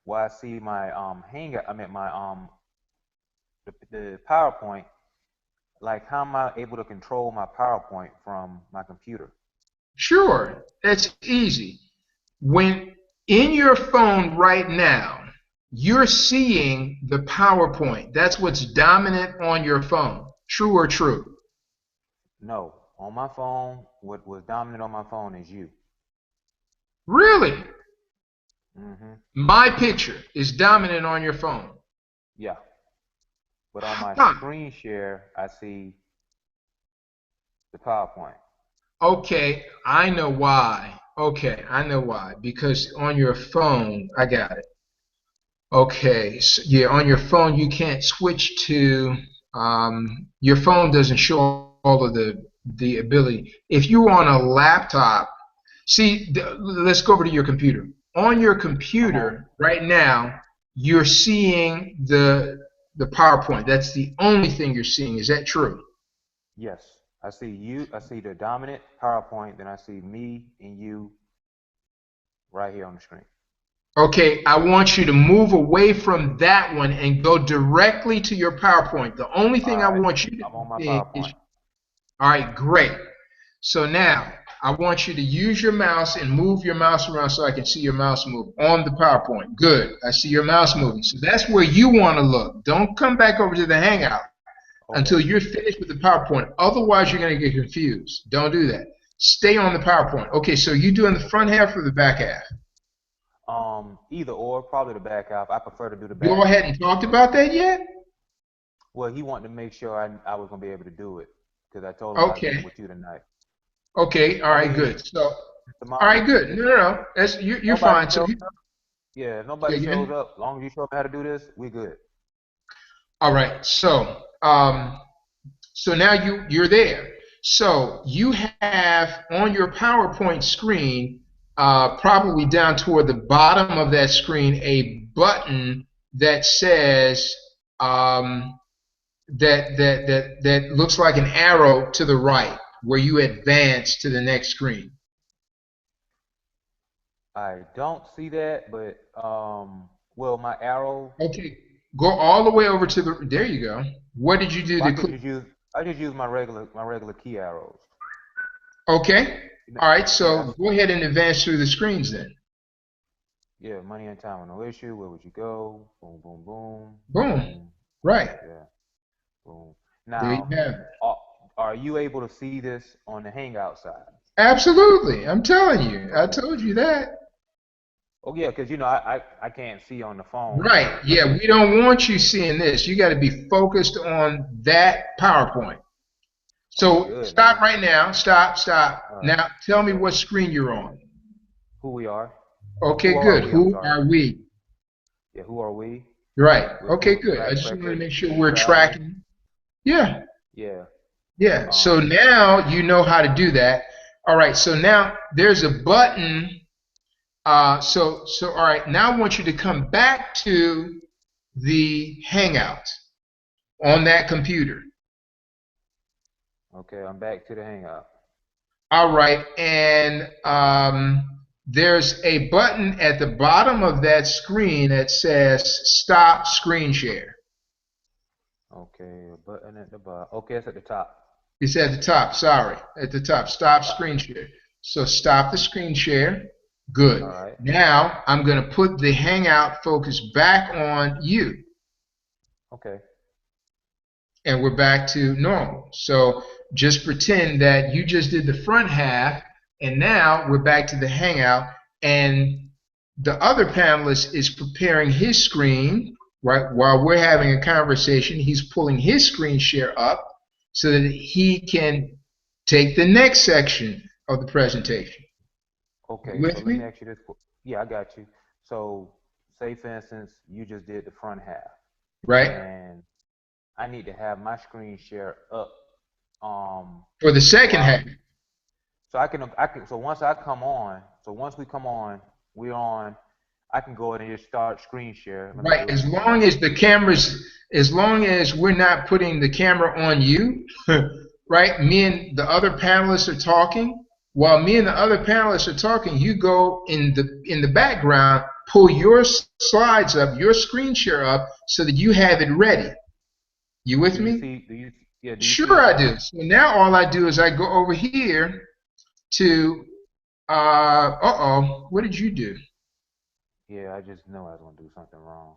where I see my Hangout, I mean my the PowerPoint. Like, how am I able to control my PowerPoint from my computer? Sure, that's easy. When in your phone right now, you're seeing the PowerPoint. That's what's dominant on your phone. True or true? No, on my phone, what was dominant on my phone is you. Really? Mm-hmm. My picture is dominant on your phone. Yeah. But on my screen share, I see the PowerPoint. Okay, I know why. Okay, I know why. Because on your phone, I got it. Okay, so yeah, on your phone you can't switch to your phone doesn't show all of the ability. If you're on a laptop, see, let's go over to your computer. On your Uh-huh. computer right now, you're seeing the PowerPoint. That's the only thing you're seeing. Is that true? Yes. I see you. I see the dominant PowerPoint. Then I see me and you right here on the screen. Okay, I want you to move away from that one and go directly to your PowerPoint. The only All thing I right. want you to I'm on my do is, PowerPoint. all right, great. So now I want you to use your mouse and move your mouse around so I can see your mouse move on the PowerPoint. Good. I see your mouse All right. moving. So that's where you want to look. Don't come back over to the Hangout Okay. until you're finished with the PowerPoint. Otherwise, you're going to get confused. Don't do that. Stay on the PowerPoint. Okay, so you doing the front half or the back half? Either or, probably the back half. I prefer to do the You all back. hadn't talked about that yet? Well, he wanted to make sure I was gonna be able to do it because I told him I was meeting Okay. with you tonight. Okay. All I right. mean, Good. So, all right. Tamari, Good. if No, no, no. That's you're nobody fine. So, shows up, yeah, if say nobody shows again. up, as long as you show me how to do this, we good. All right. So, so now you're there. So you have on your PowerPoint screen, probably down toward the bottom of that screen, a button that says that looks like an arrow to the right, where you advance to the next screen. I don't see that, but well, my arrow. Okay. Go all the way over to the. There you go. What did you do Well, to click? I just use my regular key arrows. Okay. All right. Yeah, So go ahead and advance through the screens then. yeah, money and time are no issue. Where would you go? Boom, boom, boom, Boom. boom. Right. Yeah, boom. There you Now, have it. are, are you able to see this on the Hangout side? Absolutely. I'm telling you. I Okay. told you that. Oh yeah, because I can't see on the phone, Right. so I Yeah. just We don't want you seeing this. You got to be focused on that PowerPoint. okay, So good. stop right now. Stop. Stop. All right. Now tell me Okay. what screen you're on. Who we are? Okay. Who are Good. we? I'm Who sorry. are we? Yeah, who are we? Right. We're Okay. food Good. I track just wanted to record make sure we're travel. tracking. Yeah. Yeah. Yeah, so Um. now you know how to do that. All right, so now there's a button. So all right, now I want you to come back to the Hangout on that computer. Okay, I'm back to the Hangout. All right, and there's a button at the bottom of that screen that says Stop Screen Share. Okay, a button at the bottom. Okay, it's at the top. It's at the top, sorry, at the top. Stop Screen Share. So stop the screen share. All Good. right. Now I'm going to put the Hangout focus back on you, Okay. and we're back to normal. So just pretend that you just did the front half, and now we're back to the Hangout, and the other panelist is preparing his screen, right? While we're having a conversation, he's pulling his screen share up so that he can take the next section of the presentation. You Okay, so with let me me? ask you this. Yeah, I got you. So, say for instance, you just did the front half, Right? and I need to have my screen share up. For the second While half. so so once we come on, we're on. I can go ahead and just start screen share. Let me Right. do it again. As long as we're not putting the camera on you, right? Me and the other panelists are talking. While me and the other panelists are talking, you go in the background, pull your slides up, your screen share up, so that you have it ready. You with Do you me? see? Do you see Sure, it I now? do. So now all I do is I go over here to what did you do? Yeah, I just know I was gonna do something wrong.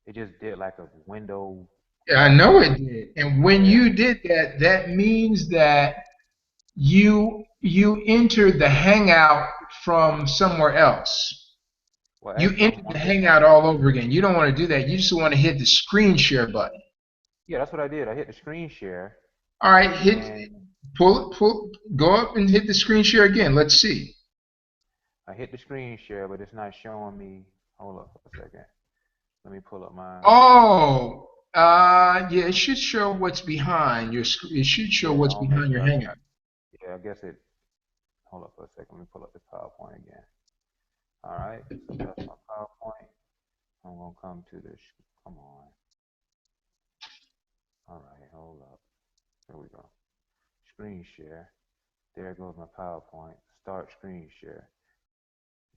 It just did like a window I know it screen. did. And when Yeah. you did that, that means that you entered the Hangout from somewhere else. Well, You actually, I'm entered the on this. Hangout all over again. You don't want to do that. You just want to hit the screen share button. Yeah, that's what I did. I hit the screen share, All right, and go up and hit the screen share again. Let's see. I hit the screen share, but it's not showing me. Hold up for a second. Let me pull up mine. Oh, yeah, it should show what's behind your screen. It should show Yeah, what's I'll make behind your sure. Hangout. Yeah, I guess it. Hold up for a second. Let me pull up the PowerPoint again. All right, so that's my PowerPoint. I'm gonna come to this. Come on. All right, hold up. Here we go. Screen share. There goes my PowerPoint. Start screen share.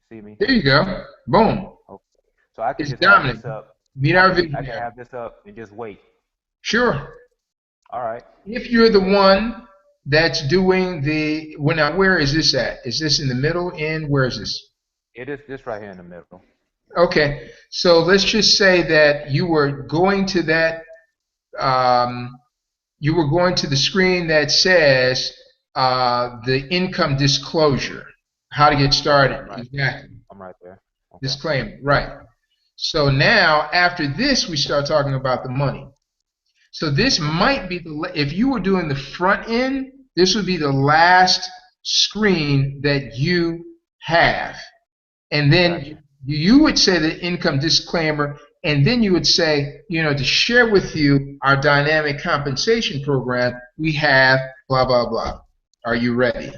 See me? There you go. Boom. Okay. So I can It's just have dominant. this up. Meet I our can visionary. have this up and just wait. Sure. All right. If you're the one that's doing the, well, now where is this at? Is this in the middle, end? Where is this? It is this right here in the middle. Okay, so let's just say that you were going to that, you were going to the screen that says the income disclosure, how to get started. Right. Exactly. I'm right there. Okay. Disclaimer, right. So now, after this, we start talking about the money. So this might be if you were doing the front end, this would be the last screen that you have. And then Gotcha. you would say the income disclaimer, and then you would say, to share with you our dynamic compensation program, we have blah, blah, blah. Are you ready?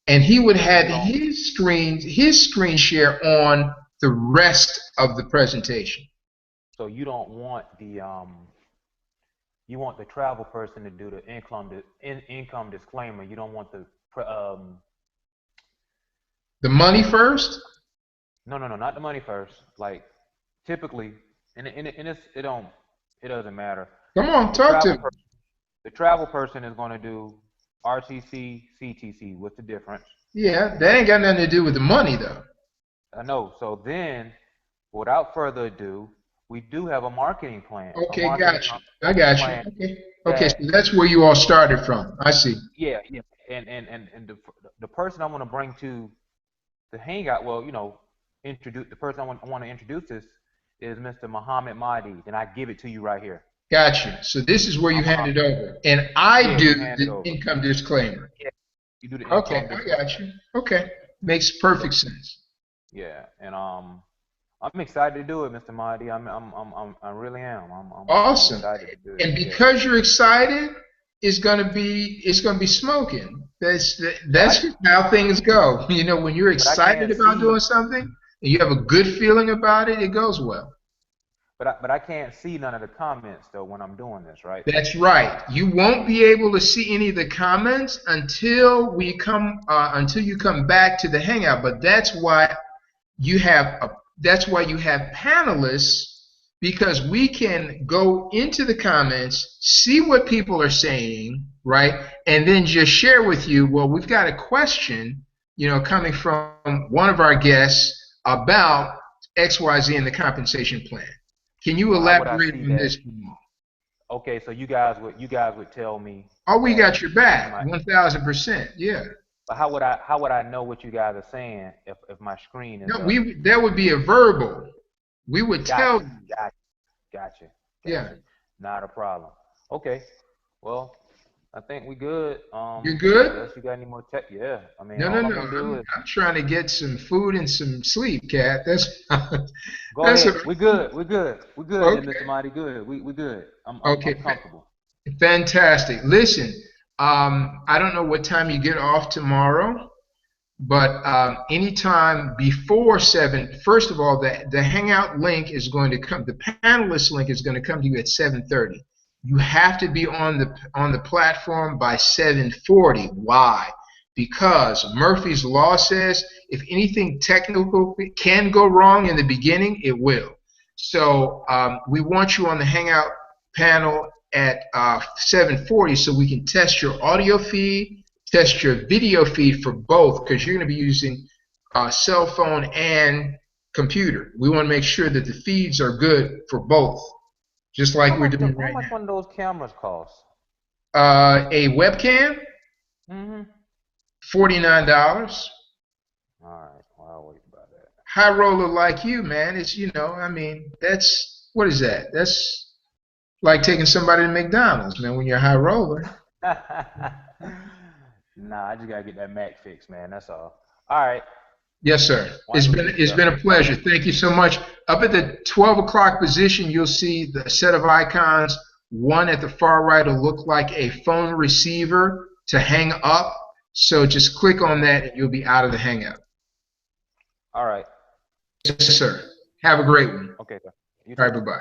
And he would have his screen share on the rest of the presentation. So you don't want you want the travel person to do the income disclaimer. You don't want the money first? No, not the money first. Like typically, and it doesn't matter. Come on, talk to me. The travel person is going to do RTC, CTC. What's the difference? Yeah, that ain't got nothing to do with the money, though. I know. So then, without further ado, we do have a marketing plan. Okay, gotcha. I got you. Okay, so that's where you all started from. I see. Yeah. And the person I want to bring to the hangout, well, introduce the person I want to introduce this is Mr. Muhammad Mahdi, and I give it to you right here. Gotcha. So this is where you hand it over, and I do the income disclaimer. Yeah, you do the income disclaimer. I got you. Okay, makes perfect sense. Yeah, and I'm excited to do it, Mr. Mahdi. I really am. I'm awesome. Excited to do it. And because you're excited, it's gonna be smoking. That's how things go. When you're excited about doing something and you have a good feeling about it, it goes well. But I can't see none of the comments though when I'm doing this, right? That's right. You won't be able to see any of the comments until you come back to the hangout. But that's why you have panelists, because we can go into the comments, see what people are saying, right, and then just share with you. Well, we've got a question, coming from one of our guests about XYZ in the compensation plan. Can you elaborate on this? Okay, so you guys would tell me. Oh, we got your back, 1,000%. Yeah. But how would I know what you guys are saying if my screen is? No, that would be a verbal. We would tell you. Gotcha. Yeah. Not a problem. Okay. Well, I think we good. You're good? Unless you got any more tech? Yeah. I mean, no. I'm trying to get some food and some sleep, Kat. Go ahead. We're good. We're good, okay. Mr. Mighty. Good. We good. I'm comfortable. Fantastic. Listen, I don't know what time you get off tomorrow, but anytime before 7. First of all, the Hangout link is going to come. The panelist link is going to come to you at 7:30. You have to be on the platform by 7:40. Why? Because Murphy's Law says if anything technical can go wrong in the beginning, it will. So we want you on the Hangout panel at 7:40 so we can test your audio feed, test your video feed for both, because you're going to be using cell phone and computer. We want to make sure that the feeds are good for both. Just like we're doing right now. How much one of those cameras cost? A webcam? Mm-hmm. $49. All right. Well, I'll wait about that. High roller like you, man. It's, that's, what is that? That's like taking somebody to McDonald's, man, when you're a high roller. Nah, I just got to get that Mac fixed, man. That's all. All right. Yes, sir. It's been a pleasure. Thank you so much. Up at the 12 o'clock position, you'll see the set of icons. One at the far right will look like a phone receiver to hang up. So just click on that and you'll be out of the hangout. All right. Yes, sir. Have a great one. Okay, sir. You All right, too. bye-bye.